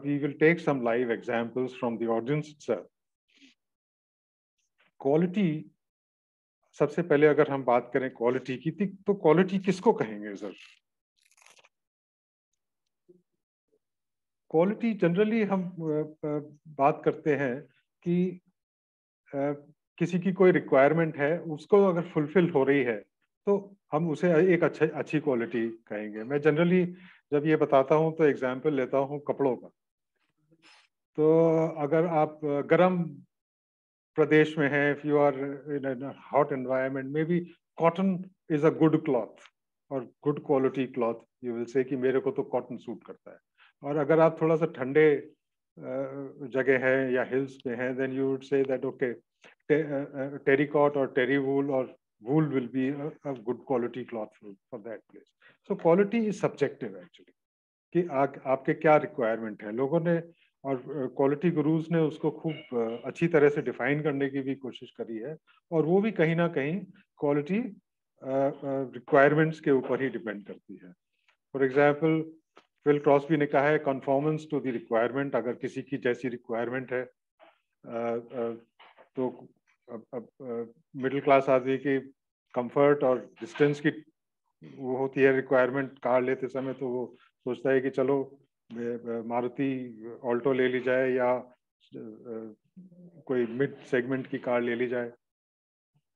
we will take some live examples from the audience itself. Quality, सबसे पहले अगर हम बात करें quality की, तो quality किसको कहेंगे सर? क्वालिटी जनरली हम बात करते हैं कि किसी की कोई रिक्वायरमेंट है, उसको अगर फुलफिल हो रही है तो हम उसे एक अच्छी क्वालिटी कहेंगे। मैं जनरली जब ये बताता हूँ तो एग्जांपल लेता हूँ कपड़ों का। तो अगर आप गर्म प्रदेश में हैं, if you are in a hot environment, may be cotton is a good cloth और good quality cloth, you will say कि मेरे को तो कॉटन सूट करता है। और अगर आप थोड़ा सा ठंडे जगह है या हिल्स पे हैं, then you would say that okay terrycot और टेरी वूल और wool will be a good quality cloth for that place. So quality is subjective actually, कि आपके क्या रिक्वायरमेंट है। लोगों ने और क्वालिटी गुरुज ने उसको खूब अच्छी तरह से डिफाइन करने की भी कोशिश करी है, और वो भी कहीं ना कहीं क्वालिटी रिक्वायरमेंट्स के ऊपर ही डिपेंड करती है। फॉर एग्जांपल फिल क्रॉस्बी ने कहा है कन्फॉर्मेंस टू द रिक्वायरमेंट। अगर किसी की जैसी रिक्वायरमेंट है तो मिडिल क्लास आदमी की कंफर्ट और डिस्टेंस की वो होती है रिक्वायरमेंट कार लेते समय, तो वो सोचता है कि चलो मारुति ऑल्टो ले ली जाए या कोई मिड सेगमेंट की कार ले ली जाए।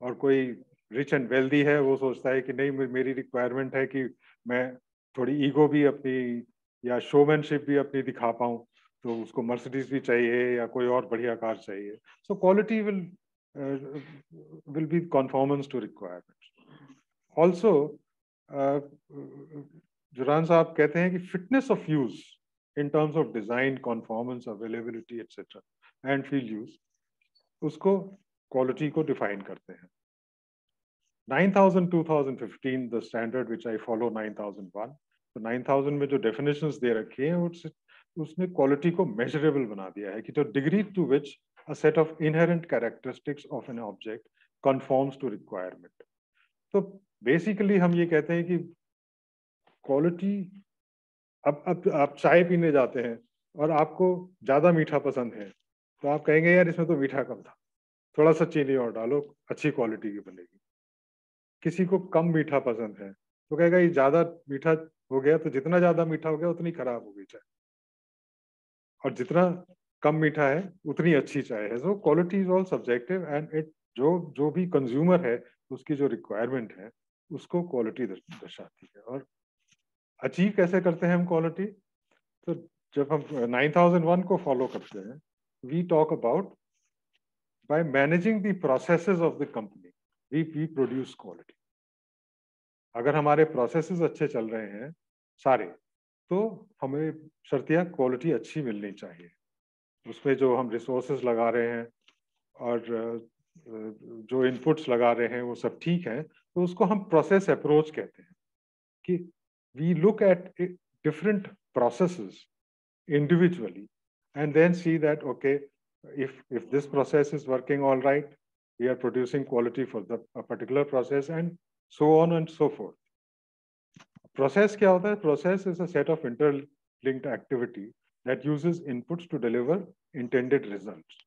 और कोई रिच एंड वेल्दी है, वो सोचता है कि नहीं, मेरी रिक्वायरमेंट है कि मैं थोड़ी ईगो भी अपनी या शोमैनशिप भी अपनी दिखा पाऊँ, तो उसको मर्सिडीज भी चाहिए या कोई और बढ़िया कार चाहिए। So quality will be conformance to requirements. Also, जुरान साहब कहते हैं कि fitness of use in terms of design, conformance, availability, etc. and field use, उसको quality को define करते हैं। 9000 2015 the standard which I follow 9001, तो 9000 में जो definitions दे रखी हैं उसने quality को measurable बना दिया है कि तो degree to which a set of inherent characteristics of an object conforms to requirement. तो basically हम ये कहते हैं कि quality, अब आप चाय पीने जाते हैं और आपको ज्यादा मीठा पसंद है, तो आप कहेंगे यार इसमें तो मीठा कम था, थोड़ा सा चीनी और डालो, अच्छी क्वालिटी की बनेगी। किसी को कम मीठा पसंद है तो कहेगा ये ज्यादा मीठा हो गया, तो जितना ज्यादा मीठा हो गया उतनी खराब हो गई चाय, और जितना कम मीठा है उतनी अच्छी चाय है। So quality is all subjective, and it जो भी कंज्यूमर है उसकी जो रिक्वायरमेंट है उसको क्वालिटी दर्शाती है। और अचीव कैसे करते हैं हम क्वालिटी? तो जब हम 9001 को फॉलो करते हैं, we talk about by managing the processes of the company we produce quality. अगर हमारे प्रोसेसेस अच्छे चल रहे हैं सारे, तो हमें शर्तिया क्वालिटी अच्छी मिलनी चाहिए। उसमें जो हम रिसोर्सेज लगा रहे हैं और जो इनपुट्स लगा रहे हैं वो सब ठीक है, तो उसको हम प्रोसेस अप्रोच कहते हैं कि we look at different processes individually and then see that okay, if this process is working all right, we are producing quality for a particular process, and so on and so forth. Process क्या होता है? Process is a set of interlinked activity that uses inputs to deliver intended results.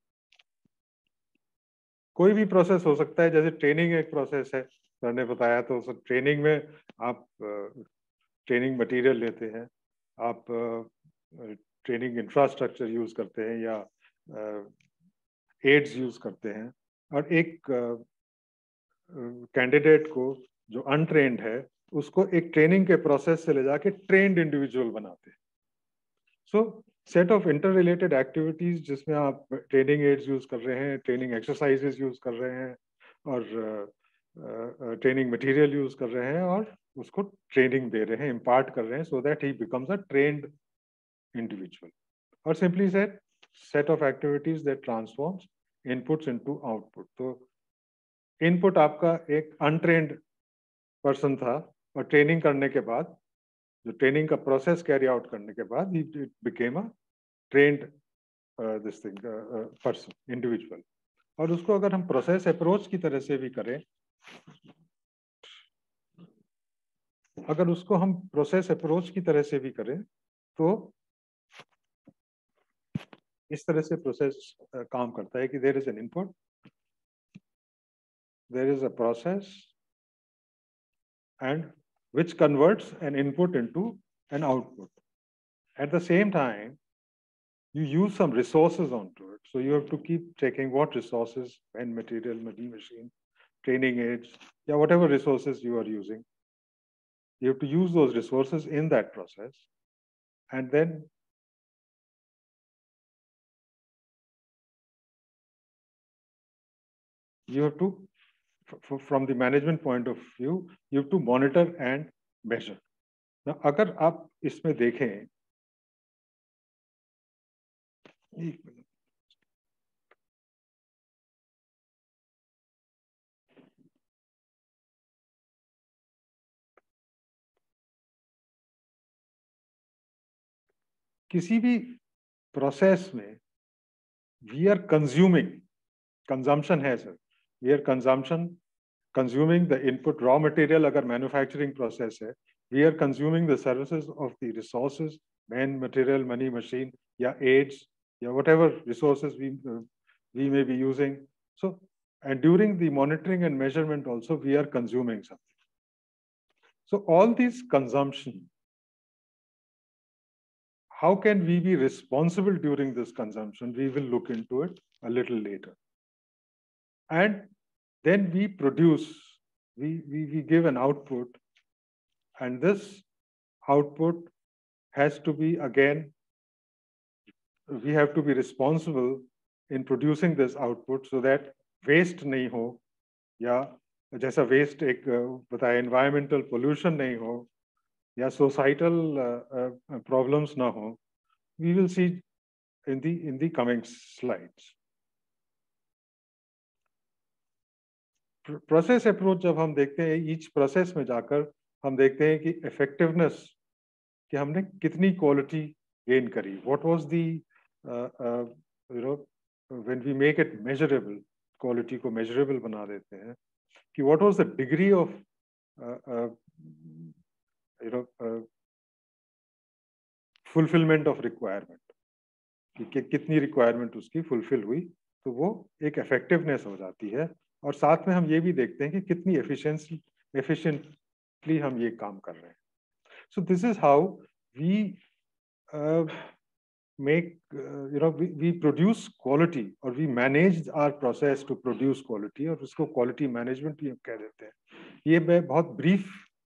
कोई भी process हो सकता है, जैसे training एक प्रोसेस है, सर ने बताया। तो ट्रेनिंग में आप ट्रेनिंग मटेरियल लेते हैं, आप ट्रेनिंग इंफ्रास्ट्रक्चर यूज करते हैं या एड्स यूज करते हैं, और एक कैंडिडेट को जो अनट्रेन्ड है उसको एक ट्रेनिंग के प्रोसेस से ले जाके ट्रेन्ड इंडिविजुअल बनाते हैं। सो set of inter related activities जिसमें आप ट्रेनिंग एड्स यूज कर रहे हैं, ट्रेनिंग एक्सरसाइजेस यूज कर रहे हैं, और ट्रेनिंग मटेरियल यूज कर रहे हैं और उसको ट्रेनिंग दे रहे हैं, इम्पार्ट कर रहे हैं, so that he becomes a trained individual. और simply said, set of activities that transforms inputs into output. तो इनपुट आपका एक अनट्रेन्ड पर्सन था, और ट्रेनिंग करने के बाद, जो ट्रेनिंग का प्रोसेस कैरी आउट करने के बाद, it became a trained this thing person, individual. और उसको अगर हम प्रोसेस अप्रोच की तरह से भी करें, अगर उसको हम प्रोसेस अप्रोच की तरह से भी करें, तो इस तरह से प्रोसेस काम करता है कि there is an input, there is a process, and which converts an input into an output. At the same time, you use some resources onto it. So you have to keep checking what resources, pen, material, machine, training aids, yeah, whatever resources you are using. You have to use those resources in that process. And then you have to, from the management point of view, you have to monitor and measure. Now, अगर आप इसमें देखें, एक minute, किसी भी process में we are consuming, consumption है sir, we are consuming the input raw material. अगर manufacturing process है, we are consuming the services of the resources, man, material, money, machine, या aids, या whatever resources we may be using. So, and during the monitoring and measurement also, we are consuming something. So all these consumption, how can we be responsible during this consumption? We will look into it a little later. And then we produce, we give an output, and this output has to be, again, we have to be responsible in producing this output so that waste nahi ho, या जैसा waste एक बताया environmental pollution नहीं हो, या societal problems ना हो. We will see in the coming slides. Process approach जब हम देखते हैं, each process में जाकर हम देखते हैं कि effectiveness, कि हमने कितनी quality gain करी. What was the when we make it measurable, quality को measurable बना देते हैं, कि what was the degree of fulfillment of requirement, कि कितनी requirement उसकी fulfill हुई, तो वो एक effectiveness हो जाती है. और साथ में हम ये भी देखते हैं कि कितनी efficiently हम ये काम कर रहे हैं. So this is how we make, we produce quality, or we manage our process to produce quality, और उसको quality management भी हम कह देते हैं. ये मैं बहुत brief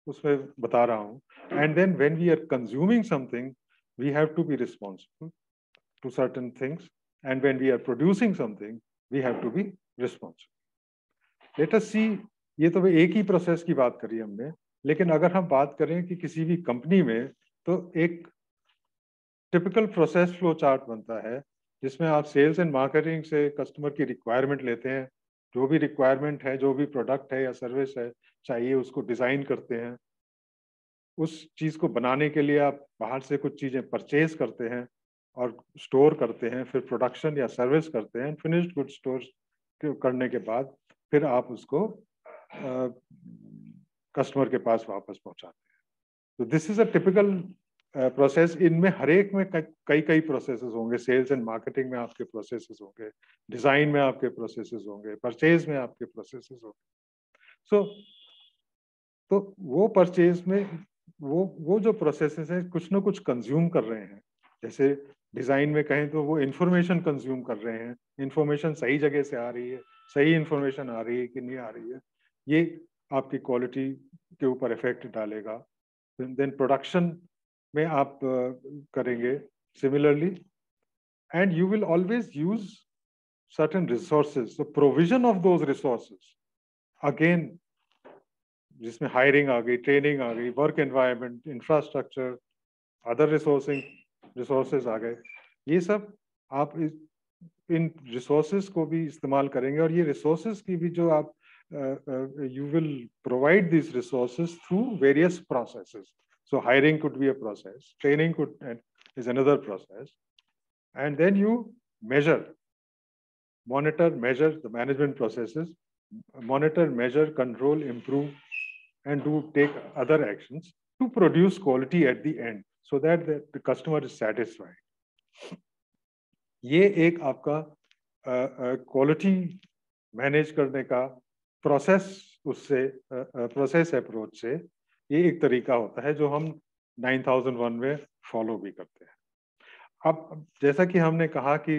उसमें बता रहा हूँ. And then when we are consuming something, we have to be responsible to certain things. And when we are producing something, we have to be responsible. Let us see, ये तो एक ही प्रोसेस की बात करी हमने, लेकिन अगर हम बात करें कि किसी भी कंपनी में, तो एक टिपिकल प्रोसेस फ्लो चार्ट बनता है, जिसमें आप सेल्स एंड मार्केटिंग से कस्टमर की रिक्वायरमेंट लेते हैं. जो भी रिक्वायरमेंट है, जो भी प्रोडक्ट है या सर्विस है चाहिए, उसको डिजाइन करते हैं. उस चीज को बनाने के लिए आप बाहर से कुछ चीजें परचेज करते हैं और स्टोर करते हैं, फिर प्रोडक्शन या सर्विस करते हैं. फिनिश्ड गुड स्टोर करने के बाद फिर आप उसको कस्टमर के पास वापस पहुंचाते हैं. तो this is a typical process. इनमें हर एक में कई प्रोसेसेस होंगे. सेल्स एंड मार्केटिंग में आपके प्रोसेसेस होंगे, डिजाइन में आपके प्रोसेसेस होंगे, परचेज में आपके प्रोसेसेस होंगे. सो तो वो परचेज में वो जो प्रोसेसेस हैं, कुछ ना कुछ कंज्यूम कर रहे हैं. जैसे डिजाइन में कहें तो वो इंफॉर्मेशन कंज्यूम कर रहे हैं. इंफॉर्मेशन सही जगह से आ रही है, सही इंफॉर्मेशन आ रही है कि नहीं आ रही है, ये आपकी क्वालिटी के ऊपर इफेक्ट डालेगा. देन प्रोडक्शन में आप करेंगे similarly, and you will always use certain resources. So provision of those resources again जिसमें हायरिंग आ गई, ट्रेनिंग आ गई, work environment, infrastructure, other resources आ गए, ये सब आप इन रिसोर्सेज को भी इस्तेमाल करेंगे और ये रिसोर्सेज की भी जो आप you will provide these resources through various processes. So hiring could be a process, training is another process, and then you monitor, measure the management processes, monitor, measure, control, improve, and take other actions to produce quality at the end so that the customer is satisfied. ये एक आपका quality manage करने का process approach से ये एक तरीका होता है जो हम 9001 में फॉलो भी करते हैं। अब जैसा कि हमने कहा कि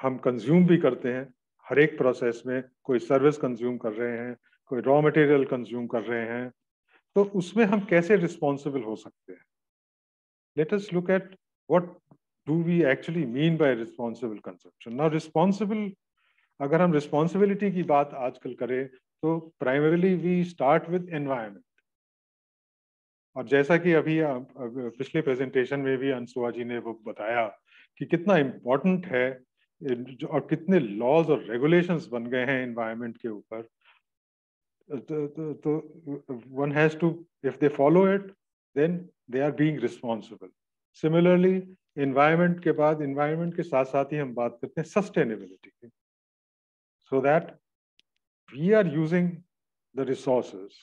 हम कंज्यूम भी करते हैं, हर एक प्रोसेस में कोई सर्विस कंज्यूम कर रहे हैं, कोई रॉ मटेरियल कंज्यूम कर रहे हैं, तो उसमें हम कैसे रिस्पॉन्सिबल हो सकते हैं। Let us look at what do we actually mean by responsible consumption. Now responsible, अगर हम रिस्पॉन्सिबिलिटी की बात आजकल करें तो primarily we start with environment. और जैसा कि अभी पिछले प्रेजेंटेशन में भी अनसुया जी ने वो बताया कि कितना इम्पोर्टेंट है और कितने लॉज और रेगुलेशंस बन गए हैं एनवायरनमेंट के ऊपर, तो one has to, if they follow it then they are being responsible. Similarly environment के बाद, एनवायरनमेंट के साथ साथ ही हम बात करते हैं सस्टेनेबिलिटी की, so that we are using the resources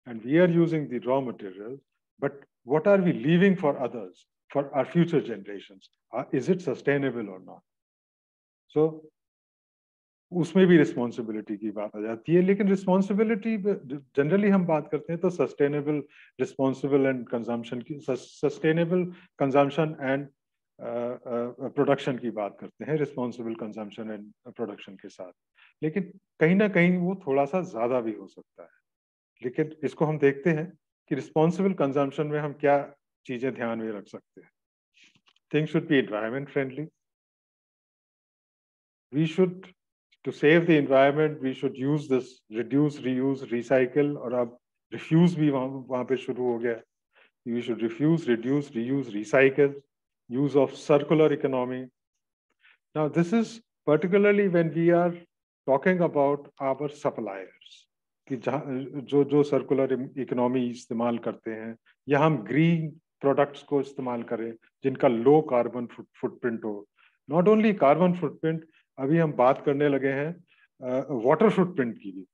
and we are using the raw materials, but what are we leaving for others, for our future generations? Is it sustainable or not? So उसमें भी responsibility की बात आ जाती है, लेकिन responsibility generally हम बात करते हैं तो सस्टेनेबल, रिस्पॉन्सिबल एंड कंजम्पशन की, सस्टेनेबल कंजम्पशन एंड प्रोडक्शन की बात करते हैं, रिस्पॉन्सिबल कंजम्पशन एंड प्रोडक्शन के साथ। लेकिन कहीं ना कहीं वो थोड़ा सा ज्यादा भी हो सकता है। लेकिन इसको हम देखते हैं कि रिस्पॉन्सिबल कंजम्पशन में हम क्या चीजें ध्यान में रख सकते हैं। Things should be environment friendly, we should, to save the environment, we should use this reduce, reuse, recycle, और अब refuse भी वहाँ पे शुरू हो गया। We should refuse, reduce, reuse, recycle, use of circular economy. Now this is particularly when we are talking about our suppliers, कि जो circular economy इस्तेमाल करते हैं, या हम green products को इस्तेमाल करें जिनका low carbon footprint हो। Not only carbon footprint, अभी हम बात करने लगे हैं वाटर फुटप्रिंट की भी,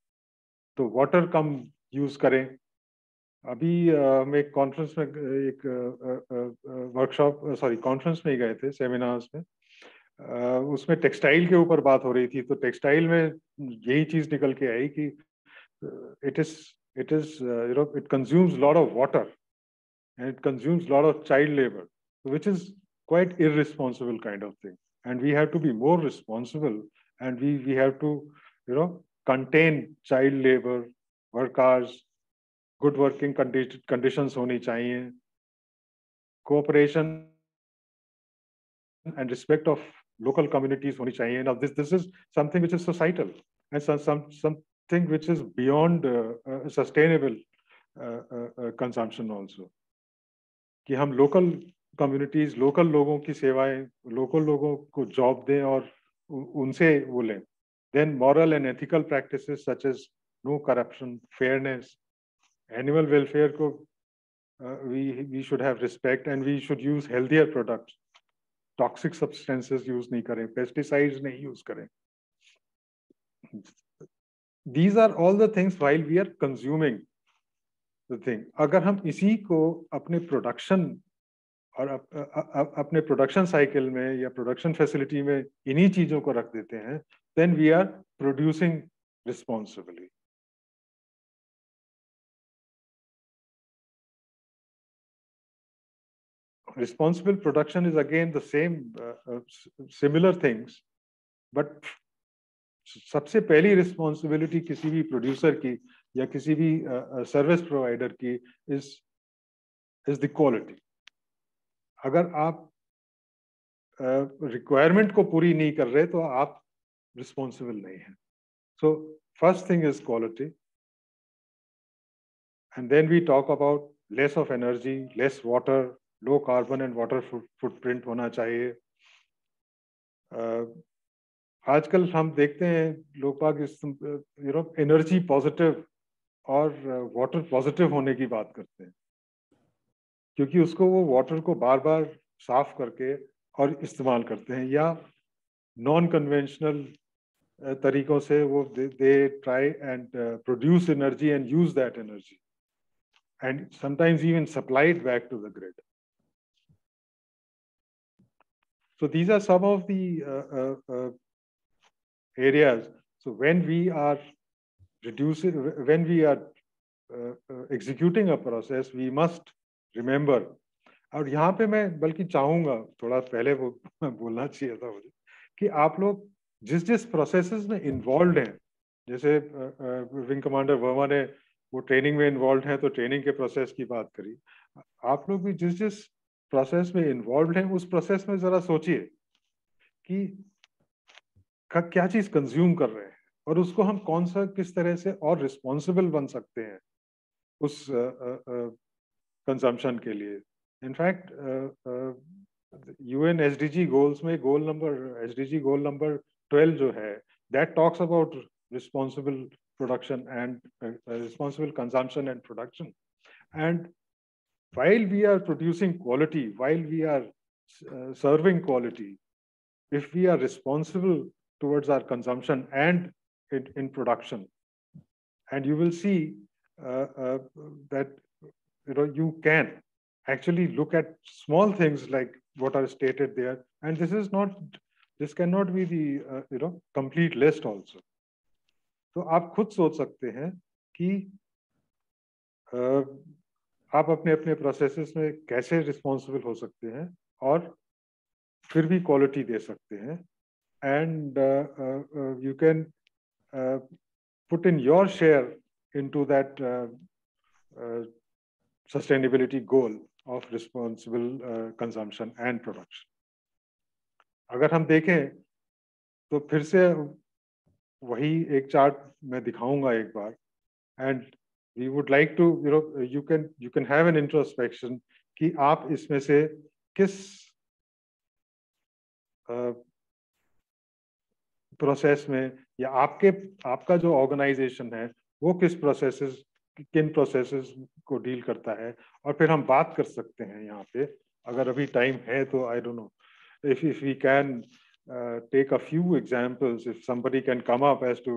तो वाटर कम यूज करें। अभी हम एक कॉन्फ्रेंस में, एक कॉन्फ्रेंस में ही गए थे, सेमिनार्स में, उसमें टेक्सटाइल के ऊपर बात हो रही थी। तो टेक्सटाइल में यही चीज निकल के आई कि it consumes lot of water and it consumes lot of child labour, which is quite irresponsible kind of thing. And we have to be more responsible, and we have to, contain child labor, work hours, good working conditions honi chahiye, cooperation and respect of local communities honi chahiye. Now this is something which is societal and something which is beyond sustainable consumption also, कि हम local communities, local लोगों की सेवाएं, local लोगों को job दें और उनसे वो लें। Then moral and ethical practices such as no corruption, fairness, animal welfare को we should have respect and we should use healthier products, toxic substances use नहीं करें, पेस्टिसाइड्स नहीं यूज करें। These are all the things while we are consuming the thing. अगर हम इसी को अपने प्रोडक्शन और अपने प्रोडक्शन साइकिल में या प्रोडक्शन फैसिलिटी में इन्हीं चीजों को रख देते हैं, then we are producing responsibly. Responsible production is again the same, similar things, but सबसे पहली रिस्पॉन्सिबिलिटी किसी भी प्रोड्यूसर की या किसी भी सर्विस प्रोवाइडर की इज द क्वालिटी। अगर आप रिक्वायरमेंट को पूरी नहीं कर रहे तो आप रिस्पॉन्सिबल नहीं हैं। सो First thing is quality. And then we talk about less of energy, less water, low carbon and water footprint होना चाहिए. आजकल हम देखते हैं लोग बाग एनर्जी पॉजिटिव और वाटर पॉजिटिव होने की बात करते हैं, क्योंकि उसको वो वाटर को बार बार साफ करके और इस्तेमाल करते हैं, या नॉन कन्वेंशनल तरीकों से वो they try and produce energy and use that energy and sometimes even supply it back to the grid. So these are some of the areas. So when we are executing a process, we must remember. और यहाँ पे मैं बल्कि चाहूँगा थोड़ा पहले वो बोलना चाहिए था मुझे कि आप लोग जिस प्रोसेसेस में इन्वॉल्व हैं, जैसे विंग कमांडर वर्मा ने वो ट्रेनिंग में इन्वॉल्व हैं तो ट्रेनिंग के प्रोसेस की बात करी, आप लोग भी जिस प्रोसेस में इन्वॉल्व हैं उस प्रोसेस में जरा सोचिए कि क्या चीज कंज्यूम कर रहे हैं और उसको हम किस तरह से और रिस्पॉन्सिबल बन सकते हैं उस कंजम्पशन के लिए. इनफैक्ट यूएन एसडीजी गोल्स में एसडीजी गोल नंबर 12 जो है, that talks about responsible production and responsible consumption and production. And while we are producing quality, while we are serving quality, if we are responsible towards our consumption and in production, and you will see that you can actually look at small things like what are stated there, and this cannot be the complete list also. तो आप खुद सोच सकते हैं कि आप अपने processes में कैसे रिस्पॉन्सिबल हो सकते हैं और फिर भी क्वालिटी दे सकते हैं. And you can put in your share into that sustainability goal of responsible consumption and production. अगर हम देखें तो फिर से वही एक चार्ट मैं दिखाऊंगा एक बार, and we would like to you can have an introspection कि आप इसमें से किस प्रोसेस में या आपका जो ऑर्गेनाइजेशन है वो किन प्रोसेसेस को डील करता है, और फिर हम बात कर सकते हैं यहाँ पे, अगर अभी टाइम है तो. I don't know if we can take a few examples, if somebody can come up as to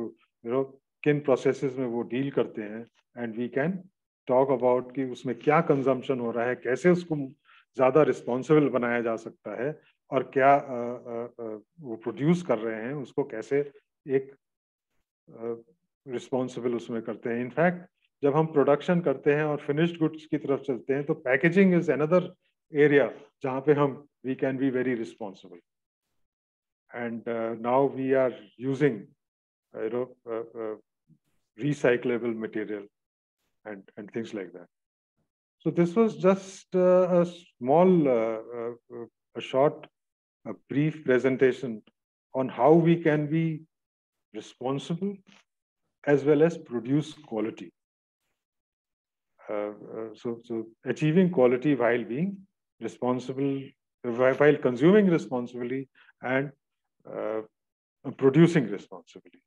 किन processes में वो deal करते हैं, and we can talk about कि उसमें क्या consumption हो रहा है, कैसे उसको ज़्यादा responsible बनाया जा सकता है, और क्या वो produce कर रहे हैं उसको कैसे एक responsible उसमें करते हैं. In fact, जब हम production करते हैं और finished goods की तरफ चलते हैं तो packaging is another area जहाँ पे we can be very responsible. And now we are using recyclable material and things like that. So this was just a small, a short, a brief presentation on how we can be responsible as well as produce quality. So achieving quality while being responsible, while consuming responsibly and producing responsibly.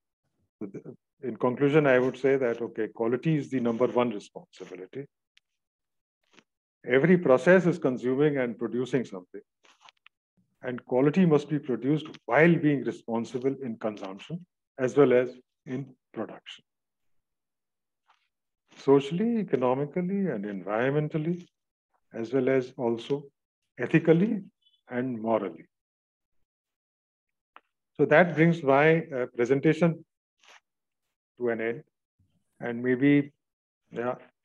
In conclusion, I would say that, okay, quality is the #1 responsibility. Every process is consuming and producing something, and quality must be produced while being responsible in consumption as well as in production. Socially, economically, and environmentally, as well as also ethically and morally. So that brings my presentation to an end, and maybe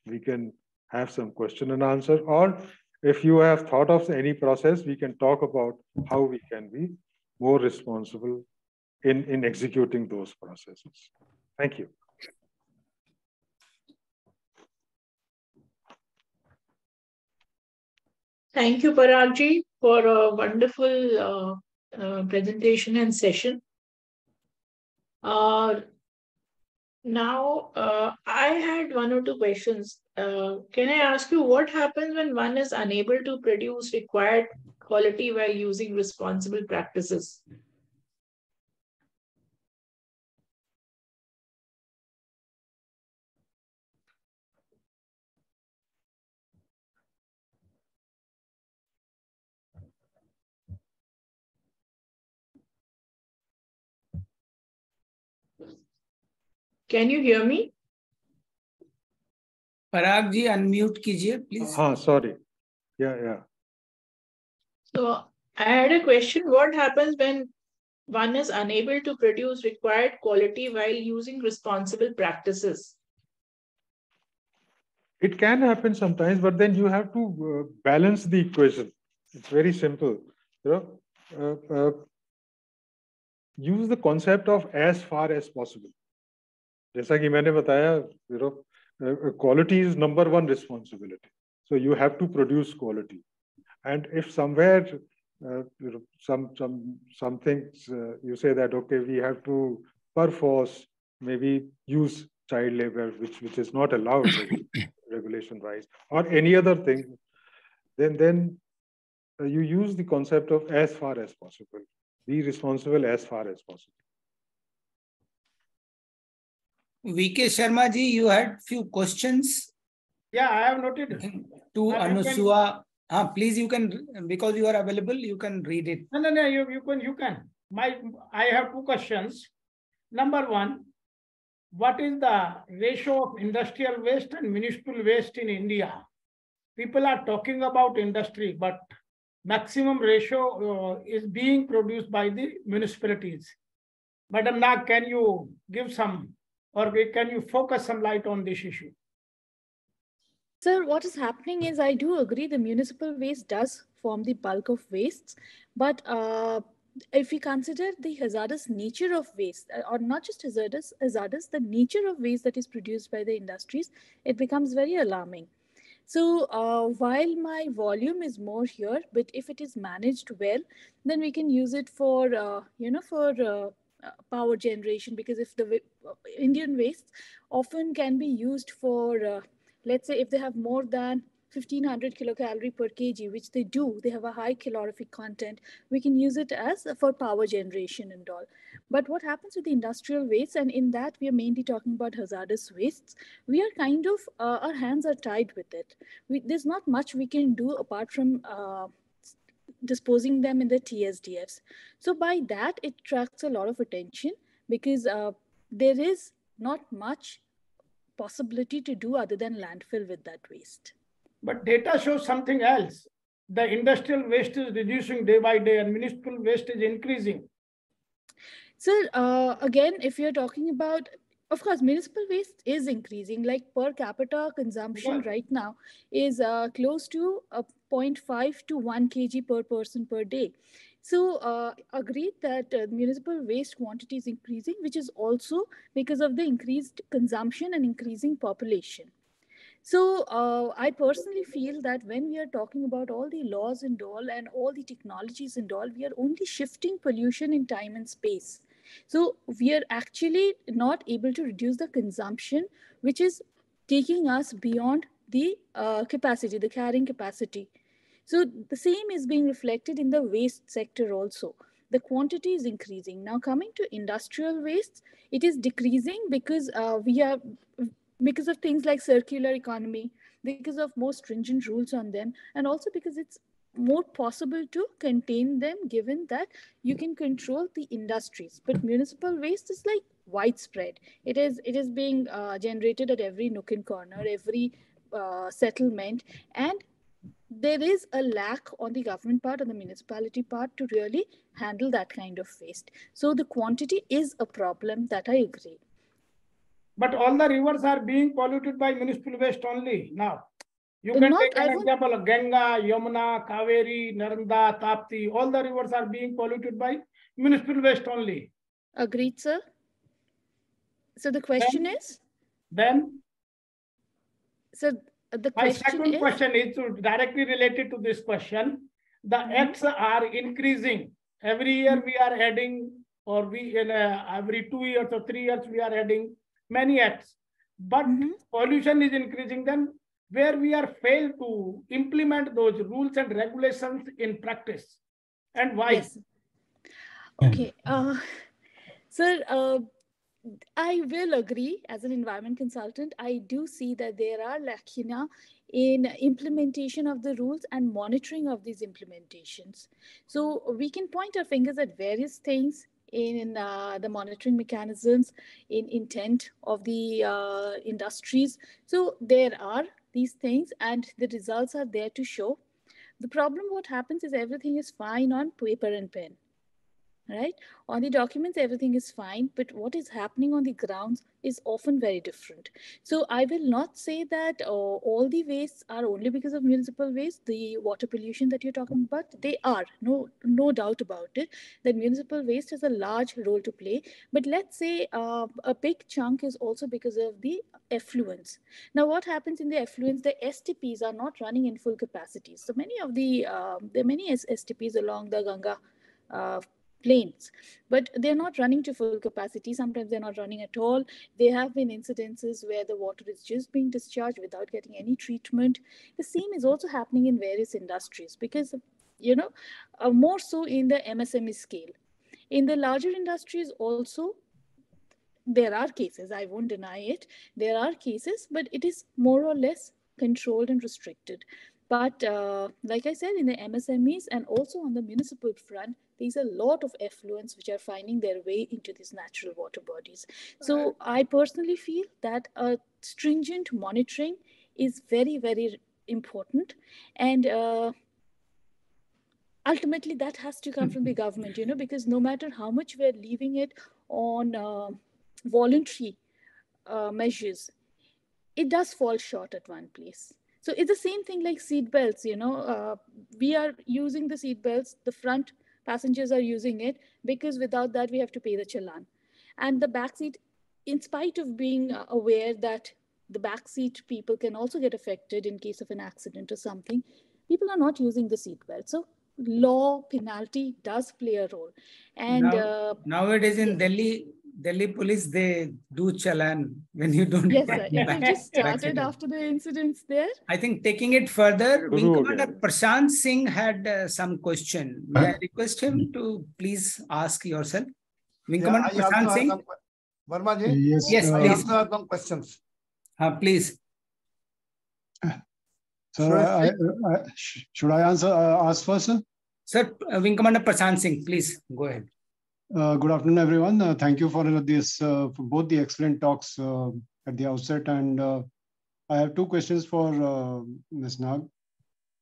we can have some question and answer, or if you have thought of any process, we can talk about how we can be more responsible in executing those processes. Thank you. Thank you, Parag ji, for a wonderful presentation and session. Now, I had one or two questions. Can I ask you what happens when one is unable to produce required quality while using responsible practices? Can you hear me? Parag ji unmute कीजिए please. हाँ, sorry. Yeah. So I had a question. What happens when one is unable to produce required quality while using responsible practices? It can happen sometimes, but then you have to balance the equation. It's very simple. Use the concept of as far as possible. जैसा कि मैंने बताया, quality is number one responsibility. So you have to produce quality. And if somewhere some things you say that okay, we have to perforce maybe use child labor, which is not allowed regulation wise, or any other thing, then you use the concept of as far as possible. Be responsible as far as possible. VK Sharma ji, you had few questions. Yeah, I have noted. To Anasuya. Please, you can, because you are available, you can read it. No, you can. I have two questions. Number one, what is the ratio of industrial waste and municipal waste in India? People are talking about industry, but maximum ratio is being produced by the municipalities. Madam Nag, can you give some, or can you focus some light on this issue? Sir, what is happening is I do agree the municipal waste does form the bulk of wastes, but if we consider the hazardous nature of waste, or not just hazardous, the nature of waste that is produced by the industries, it becomes very alarming. So while my volume is more here, but if it is managed well, then we can use it for, power generation, because if the Indian wastes often can be used for, let's say if they have more than 1500 kilocalorie per kg, which they do, they have a high calorific content, we can use it as for power generation and all. But what happens with the industrial wastes, and in that we are mainly talking about hazardous wastes, we are kind of, our hands are tied with it. There's not much we can do apart from disposing them in the TSDFs. So by that, it attracts a lot of attention, because there is not much possibility to do other than landfill with that waste. But data shows something else. The industrial waste is reducing day by day and municipal waste is increasing. Sir, again, if you're talking about, of course, municipal waste is increasing. Like per capita consumption right now is close to 0.5 to 1 kg per person per day. So agreed that municipal waste quantity is increasing, which is also because of the increased consumption and increasing population. So I personally feel that when we are talking about all the laws and all the technologies and all, we are only shifting pollution in time and space. So we are actually not able to reduce the consumption, which is taking us beyond the capacity, the carrying capacity. So the same is being reflected in the waste sector also. The quantity is increasing. Now coming to industrial wastes, it is decreasing because because of things like circular economy, because of more stringent rules on them, and also because it's more possible to contain them, given that you can control the industries. But municipal waste is like widespread. It is being generated at every nook and corner, every settlement, and there is a lack on the government part, on the municipality part, to really handle that kind of waste. So the quantity is a problem, that I agree. But all the rivers are being polluted by municipal waste only now. You can take an example of Ganga, Yamuna, Kaveri, Narmada, Tapti. All the rivers are being polluted by municipal waste only. Agreed, sir. So the question is? Then? So the my question second question is directly related to this question. The acts are increasing. Every year we are adding, or every 2 years or 3 years we are adding many acts, but pollution is increasing. Then where we are failed to implement those rules and regulations in practice, and why? Yes. Okay. Sir, I will agree. As an environment consultant, I do see that there are lacuna in implementation of the rules and monitoring of these implementations. So we can point our fingers at various things in the monitoring mechanisms, in intent of the industries. So there are these things and the results are there to show. The problem, what happens is everything is fine on paper and pen. Right? On the documents, everything is fine, but what is happening on the grounds is often very different. So I will not say that all the wastes are only because of municipal waste, the water pollution that you're talking about. They are, no doubt about it, that municipal waste has a large role to play. But let's say a big chunk is also because of the effluents. Now, what happens in the effluents? The STPs are not running in full capacity. So many of there are many STPs along the Ganga planes, but they're not running to full capacity. Sometimes they're not running at all. There have been incidences where the water is just being discharged without getting any treatment. The same is also happening in various industries because, more so in the MSME scale. In the larger industries also, there are cases, I won't deny it. There are cases, but it is more or less controlled and restricted. But like I said, in the MSMEs and also on the municipal front, there's a lot of effluents which are finding their way into these natural water bodies. So I personally feel that a stringent monitoring is very, very important. And ultimately, that has to come from the government, because no matter how much we're leaving it on voluntary measures, it does fall short at one place. So it's the same thing like seat belts, we are using the seat belts, the front passengers are using it because without that we have to pay the challan. And the back seat, in spite of being aware that the back seat people can also get affected in case of an accident or something, people are not using the seat belt. So law penalty does play a role. And nowadays in Delhi police, they do challan when you don't. Yes, sir. It has just started after the incidents there. I think taking it further, Wing Commander Prashant Singh had some question. May I request him to please ask yourself? Wing Commander Prashant Singh? Verma ji? Yes, I please. also have some questions. Please. So should I ask first, sir? Sir, Wing Commander Prashant Singh, please go ahead. Good afternoon, everyone. Thank you for this, for both the excellent talks at the outset. And I have two questions for Ms. Nag.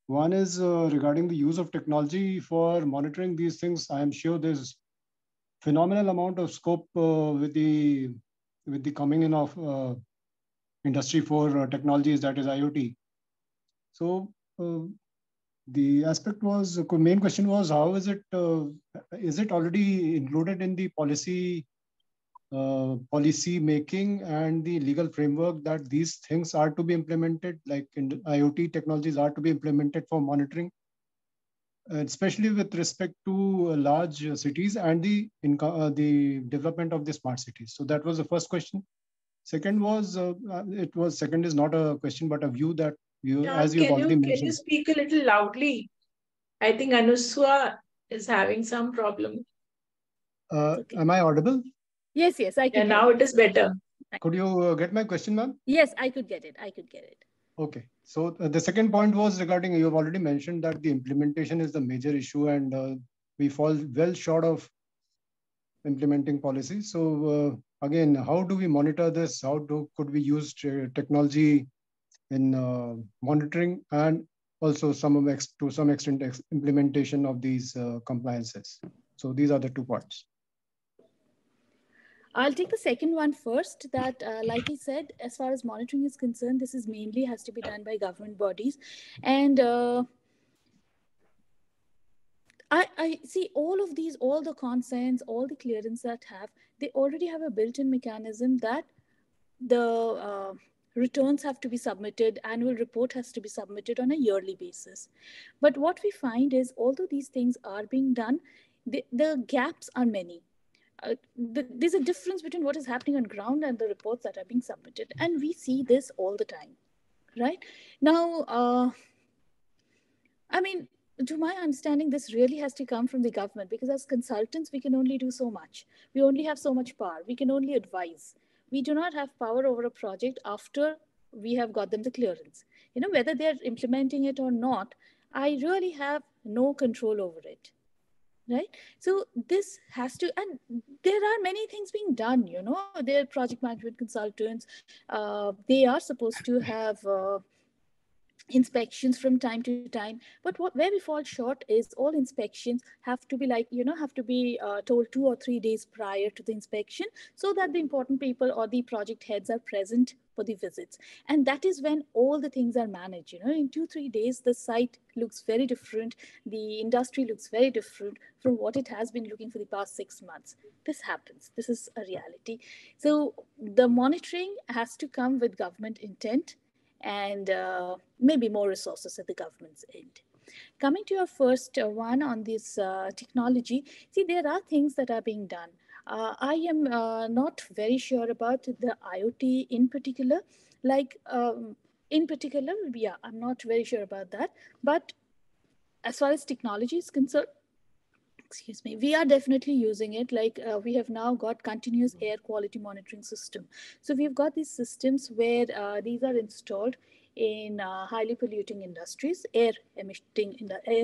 One is regarding the use of technology for monitoring these things. I am sure there's phenomenal amount of scope with the coming in of Industry 4 technologies, that is IoT. So the aspect was, the main question was, how is it already included in the policy making and the legal framework that these things are to be implemented, like IoT technologies are to be implemented for monitoring, especially with respect to large cities and the development of the smart cities? So that was the first question. Second was, second is not a question, but a view that as you've already mentioned. Can you speak a little loudly? I think Anasuya is having some problem. Am I audible? Yes, I can. And now it is better. Could you get my question, ma'am? Yes, I could get it. Okay. So the second point was regarding, you have already mentioned that the implementation is the major issue and we fall well short of implementing policy. So again, how do we monitor this? Could we use technology in monitoring and also to some extent implementation of these compliances? So these are the 2 parts. I'll take the second one first, that like I said, as far as monitoring is concerned, this is mainly has to be done by government bodies. And I see all of these, all the consents, all the clearance that they already have a built-in mechanism that the returns have to be submitted, annual report has to be submitted on a yearly basis. But what we find is, although these things are being done, the gaps are many. there's a difference between what is happening on ground and the reports that are being submitted. And we see this all the time, right? Now, I mean, to my understanding, this really has to come from the government, because as consultants, we can only do so much. We only have so much power. We can only advise. We do not have power over a project after we have got them the clearance. You know, whether they're implementing it or not, I really have no control over it. Right? So this has to, and there are many things being done, you know, they're project management consultants. They are supposed to have inspections from time to time, but where we fall short is all inspections have to be like, you know, have to be told 2 or 3 days prior to the inspection, so that the important people or the project heads are present for the visits. And that is when all the things are managed. You know, in 2-3 days the site looks very different, the industry looks very different from what it has been looking for the past 6 months. This happens, this is a reality. So the monitoring has to come with government intent, and maybe more resources at the government's end. Coming to your first one on this technology, see, there are things that are being done. I am not very sure about the IoT in particular. Like, yeah, I'm not very sure about that. But as far as technology is concerned, excuse me, we are definitely using it. Like we have now got continuous air quality monitoring system. So we've got these systems where these are installed in highly polluting industries, air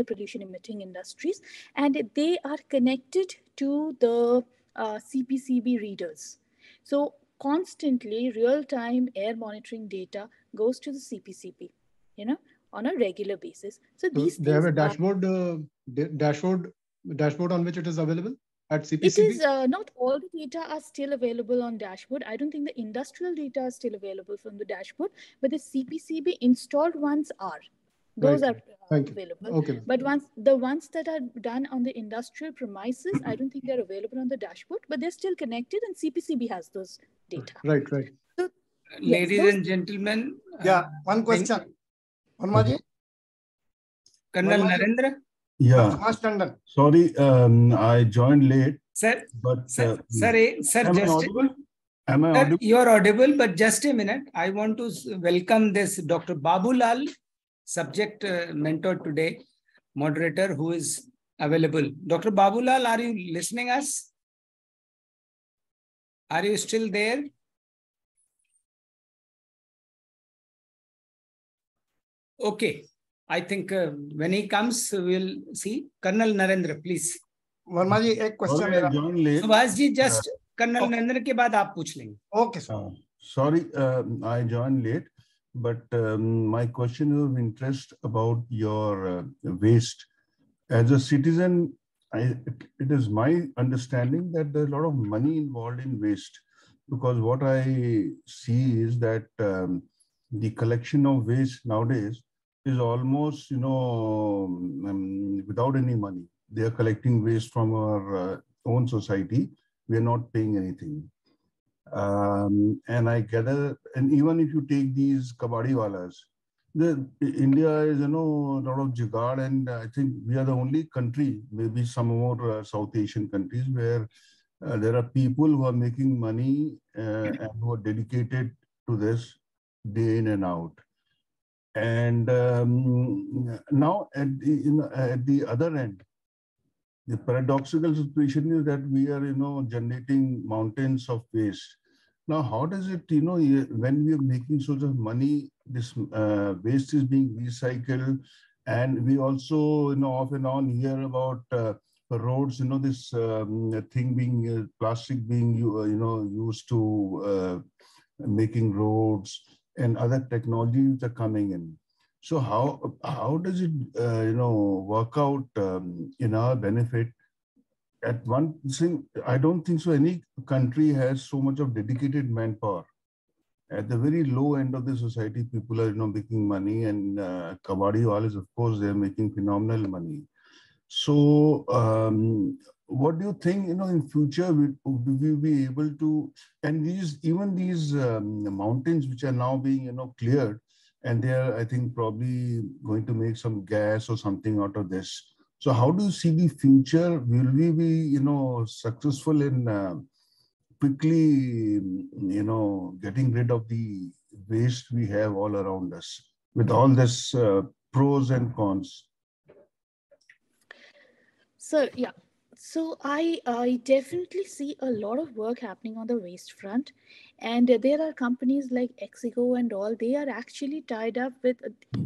pollution emitting industries, and they are connected to the CPCB readers. So constantly real-time air monitoring data goes to the CPCB, you know, on a regular basis. So these they have a things dashboard on which it is available at CPCB? It is not all the data are still available on dashboard. I don't think the industrial data are still available from the dashboard, but the CPCB installed ones are. Those Right. are available. Okay. But the ones that are done on the industrial premises, I don't think they're available on the dashboard, but they're still connected, and CPCB has those data. Right. So, Ladies and gentlemen. Yeah, one question. Verma ji? Colonel Narendra? Yeah. Sorry, I joined late. Sir, but sir, am I audible? Am I audible? You are audible, but just a minute. I want to welcome this Dr. Babulal, subject mentor today, moderator, who is available. Dr. Babulal, are you listening us? Are you still there? Okay. I think when he comes, we'll see. Colonel Narendra, please. Verma ji, एक question. Subhash ji, just Colonel Narendra के बाद आप पूछ लेंगे. Okay, sir. Sorry, I joined late, but my question is of interest about your waste. As a citizen, it is my understanding that there's a lot of money involved in waste, because what I see is that the collection of waste nowadays is almost, without any money. They are collecting waste from our own society. We are not paying anything. And I gather, and even if you take these kabadi walas, India is, a lot of jugaad, and I think we are the only country, maybe some more South Asian countries, where there are people who are making money and who are dedicated to this day in and out. And now at the other end, the paradoxical situation is that we are, generating mountains of waste. Now, how does it, when we are making so much money, this waste is being recycled, and we also, off and on hear about roads, this thing being plastic being, used to making roads, and other technologies are coming in. So how does it work out in our benefit? At one thing, I don't think so any country has so much of dedicated manpower. At the very low end of the society, people are making money, and kabadi walas, of course, they're making phenomenal money. So what do you think, in future, will we be able to, and these mountains which are now being, cleared, and they are, I think, probably going to make some gas or something out of this. So how do you see the future? Will we be, successful in quickly, getting rid of the waste we have all around us with all this pros and cons? So yeah, so I definitely see a lot of work happening on the waste front, and there are companies like Exigo and all. They are actually tied up with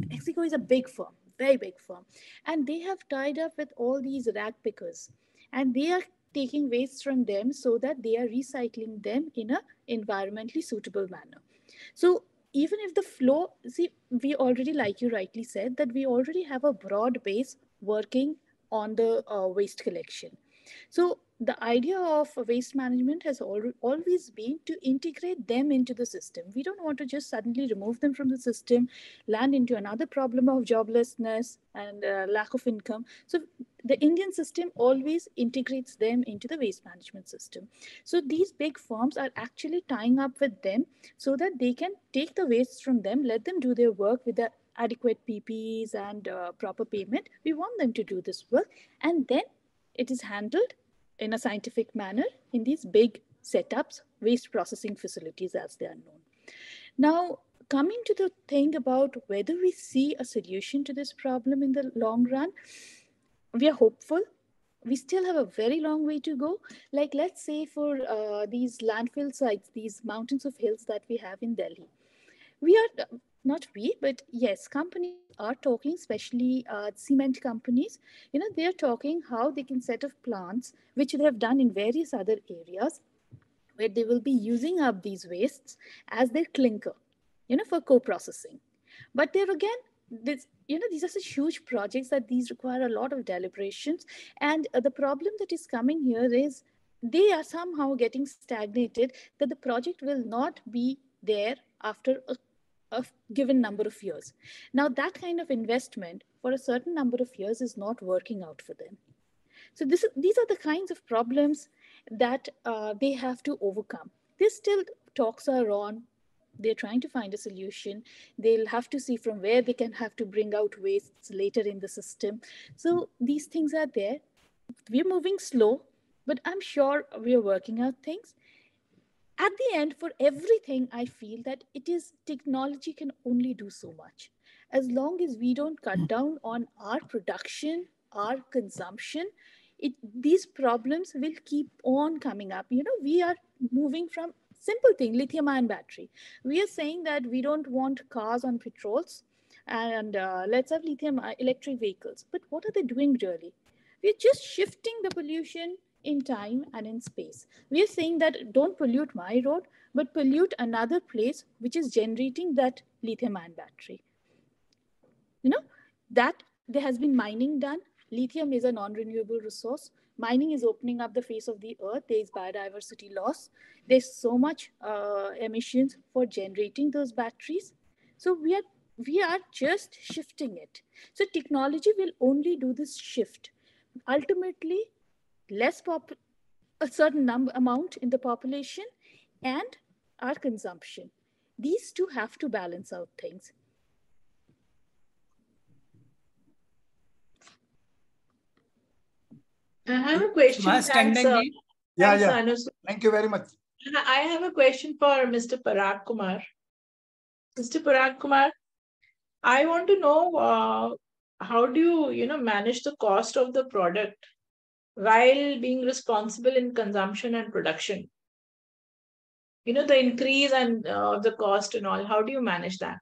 Exigo is a big firm, very big firm, and they have tied up with all these rag pickers, and they are taking waste from them so that they are recycling them in a environmentally suitable manner. So even if the flow, see, we already, like you rightly said, that we already have a broad base working on the waste collection. So the idea of waste management has always been to integrate them into the system. We don't want to just suddenly remove them from the system, land into another problem of joblessness and lack of income. So the Indian system always integrates them into the waste management system. So these big firms are actually tying up with them so that they can take the waste from them, let them do their work with the adequate PPEs and proper payment. We want them to do this work, and then it is handled in a scientific manner in these big setups, waste processing facilities as they are known. Now, coming to the thing about whether we see a solution to this problem in the long run, we are hopeful. We still have a very long way to go. Like, let's say for these landfill sites, these mountains of hills that we have in Delhi, we are not we, but yes, companies are talking, especially cement companies. They are talking how they can set up plants, which they have done in various other areas, where they will be using up these wastes as their clinker, for co-processing. But there again, these are such huge projects that these require a lot of deliberations. And the problem that is coming here is they are somehow getting stagnated, that the project will not be there after a given number of years. Now, that kind of investment for a certain number of years is not working out for them. So these are the kinds of problems that they have to overcome. There's still talks are on. They're trying to find a solution. They'll have to see from where they can have to bring out wastes later in the system. So these things are there. We're moving slow, but I'm sure we're working out things. At the end, for everything, I feel that it is technology can only do so much. As long as we don't cut down on our production, our consumption, these problems will keep on coming up. We are moving from simple thing, lithium ion battery. We are saying that we don't want cars on petrols, and let's have lithium electric vehicles. But what are they doing really? We're just shifting the pollution in time and in space. We are saying that don't pollute my road, but pollute another place which is generating that lithium ion battery. That there has been mining done. Lithium is a non-renewable resource. Mining is opening up the face of the earth. There is biodiversity loss. There's so much emissions for generating those batteries. So we are just shifting it. So technology will only do this shift. Ultimately, a certain amount in the population and our consumption. These two have to balance out things. I have a question. Thanks, Anasuya. Thank you very much. I have a question for Mr. Parag Kumar. Mr. Parag Kumar, I want to know how do you manage the cost of the product while being responsible in consumption and production? The increase and the cost and all. How do you manage that?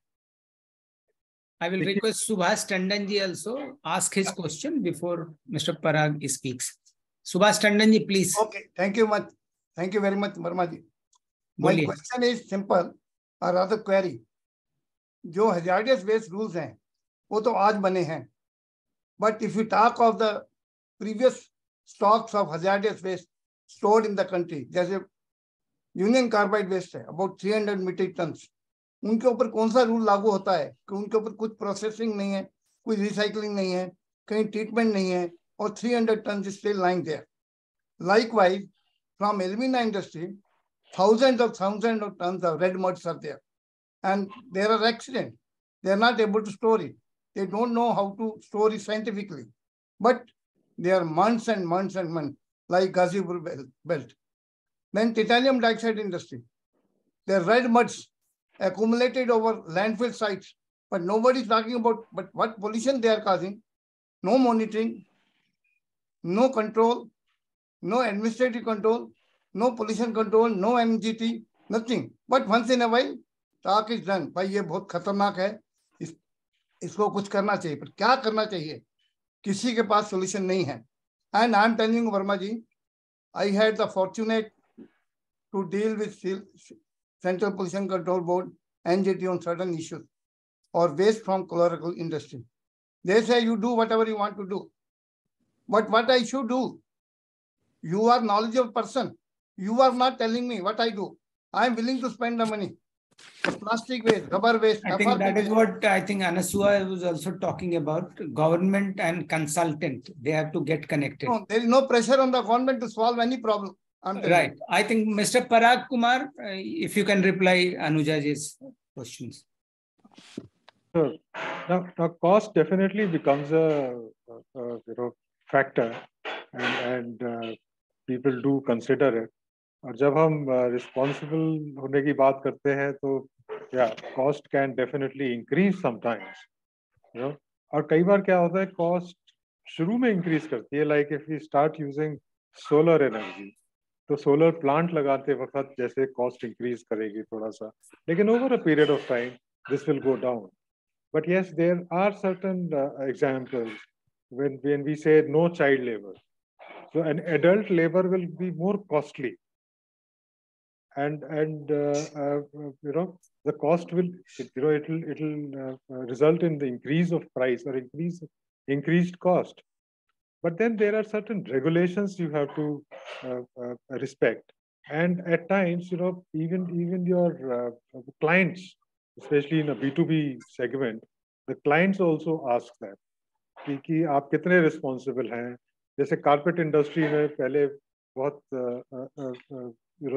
I will request Subhash Tandonji also ask his question before Mr. Parag speaks. Subhash Tandonji, please. Okay, thank you much. Thank you very much, Verma ji. My question is simple, or rather query. जो hazardous waste rules हैं, वो तो आज बने हैं. But if you talk of the previous stocks of hazardous waste stored in the country, जैसे union carbide waste है, about 300 metric tons. उनके ऊपर कौन सा रूल लागू होता है कि उनके ऊपर कुछ प्रोसेसिंग नहीं है, कोई रिसाइकलिंग नहीं है, कहीं ट्रीटमेंट नहीं है, और 300 tons is still lying there. Likewise, from alumina industry, thousands of tons of red muds are there, and there are accidents. They are not able to store it. They don't know how to store it scientifically. But They are months and months and months, like Gazipur belt. Then titanium dioxide industry. Their red muds accumulated over landfill sites, but nobody is talking about what pollution they are causing. No monitoring, no control, no administrative control, no pollution control, no MGT, nothing. But once in a while, talk is done. भाई ये बहुत खतरनाक है, इसको कुछ करना चाहिए. पर क्या करना चाहिए? किसी के पास solution नहीं है. And I am telling you, Verma ji, I had the fortunate to deal with Central Pollution Control Board, NGT on certain issues or waste from chlorochemical industry. They say you do whatever you want to do. But what I should do? You are knowledgeable person. You are not telling me what I do. I am willing to spend the money. Plastic waste, rubber waste. I think that is what I think Anasuya was also talking about. Government and consultant, they have to get connected. No, there is no pressure on the government to solve any problem. Right. I think Mr. Parag Kumar, if you can reply Anuja's questions. Sure. Now, cost definitely becomes a factor, and people do consider it. और जब हम responsible होने की बात करते हैं तो cost can definitely increase sometimes, और कई बार क्या होता है cost शुरू में increase करती है, like if we start using solar energy, तो solar plant लगाते वक्त जैसे cost increase करेगी थोड़ा सा, लेकिन over a period of time this will go down. But yes, there are certain examples when we say no child labor. So an adult labor will be more costly, and the cost will it'll result in the increase of price or increased cost. But then there are certain regulations you have to respect, and at times even your clients, especially in a B2B segment, the clients also ask that कि आप कितने responsible हैं. जैसे carpet industry में पहले बहुत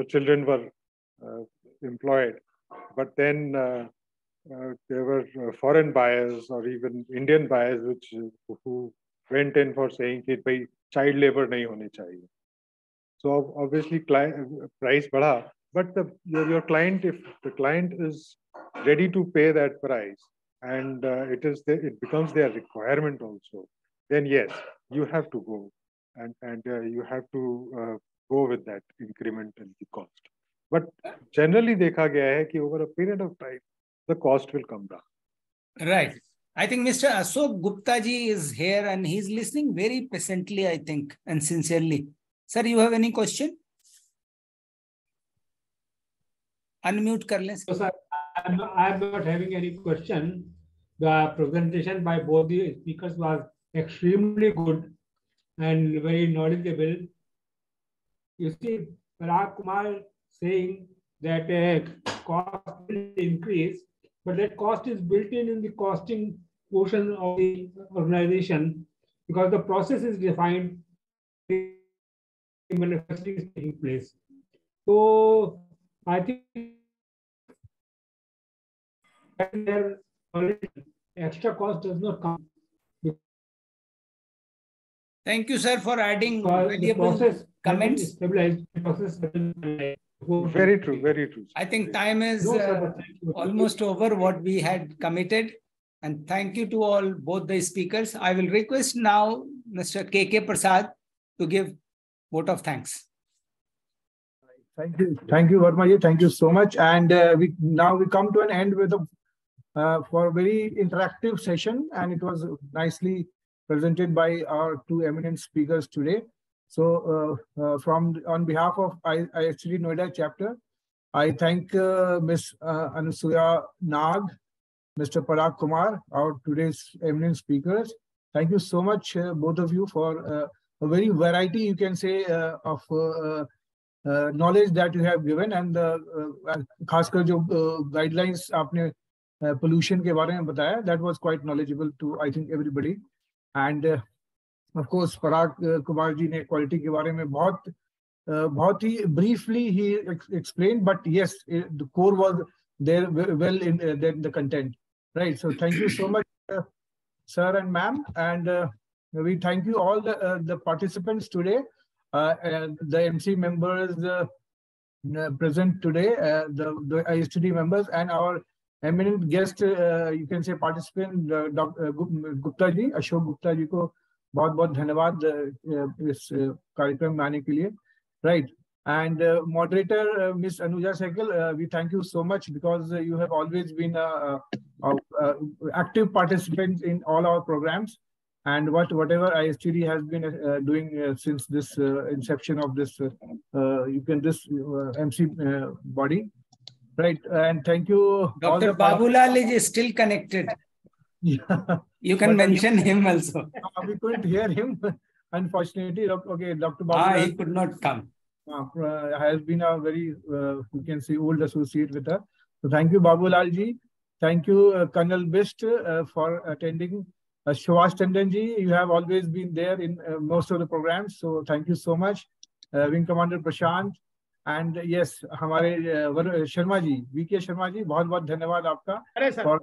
children were employed, but then there were foreign buyers or even Indian buyers who went in for saying कि भाई child labor नहीं होनी चाहिए. So obviously price बढ़ा, but your client, if the client is ready to pay that price and it becomes their requirement also, then yes, you have to go and you have to go with that increment in the cost. But generally देखा गया है कि over a period of time the cost will come down. Right. I think Mr. Ashok Gupta ji is here and he's listening very patiently, I think, and sincerely. Sir, you have any question? Unmute kar le. So, sir, I am not having any question. The presentation by both the speakers was extremely good and very knowledgeable. You see, Parag Kumar saying that cost will increase, but that cost is built in the costing portion of the organization because the process is defined, the manufacturing is taking place. So I think their extra cost does not come. Thank you, sir, for adding valuable comments. Very true, very true. I think time is almost over what we had committed. And thank you to all, both the speakers. I will request now Mr. K.K. Prasad to give vote of thanks. Thank you, Verma ji. Thank you so much. And we come to an end with for a very interactive session, and it was nicely presented by our two eminent speakers today. So on behalf of ISTD Noida chapter, I thank Ms Anusuya Nag, Mr. Parag Kumar, our today's eminent speakers. Thank you so much, both of you, for a very variety, you can say, of knowledge that you have given, and खासकर जो guidelines आपने pollution के बारे में बताया, that was quite knowledgeable to, I think, everybody. And of course, Parag Kumar ji ने quality के बारे में बहुत ही briefly he explained, but yes, the core was there well in the content, right? So thank you so much, sir and ma'am. And we thank you all the participants today, the MC members present today, the ISTD members, and our eminent guest, you can say participant, Dr. Gupta ji, Ashok Gupta ji ko बहुत धन्यवाद इस कार्यक्रम में आने के लिए, right? And moderator Ms Anuja Sehgal, we thank you so much because you have always been a active participant in all our programs, and whatever ISTD has been doing since this inception of this MC body, right? And thank you. Dr. Babulal is still connected. Yeah. You can mention him also. We couldn't hear him, unfortunately. Okay, Dr. Babulal. He could not come. Has been a very, you can say, old associate with her. So thank you, Babulal ji. Thank you, Colonel Bist, for attending. Shivas Tandon ji, you have always been there in most of the programs. So thank you so much. Wing Commander Prashant. And yes, हमारे Sharma ji, VK Sharma ji, बहुत धन्यवाद आपका. अरे sir.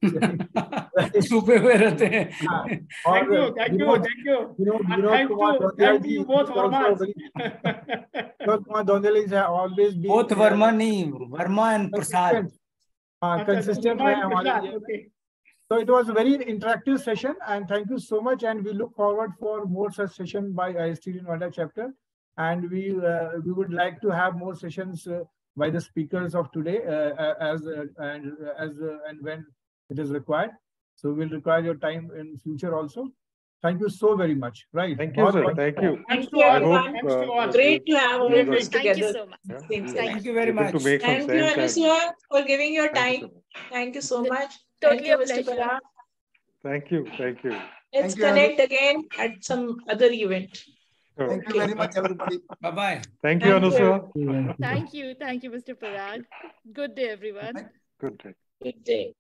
छुपे हुए रहते हैं. Thank you both Verma. Kumar Dondele has always been both Verma नहीं, Verma and Prasad. Consistent है हमारे. So it was a very interactive session, and thank you so much. And we look forward for more such session by ISTD Noida chapter. And we would like to have more sessions by the speakers of today as and when it is required. So we'll require your time in future also. Thank you so very much. Right. Thank you, sir. Thank you. Thank you, everyone. Great to have all of us together. Thank you so much. Yeah. Thank you very much. Thank you, Anasuya, for giving your time. Thank you so much. Totally Thank you, Mr. Parag. Thank you. Thank you. Let's connect again at some other event. Thank you very much, everybody. Bye-bye. Thank you, Anasuya. Thank you. Thank you, Mr. Parag. Good day, everyone. Good day. Good day.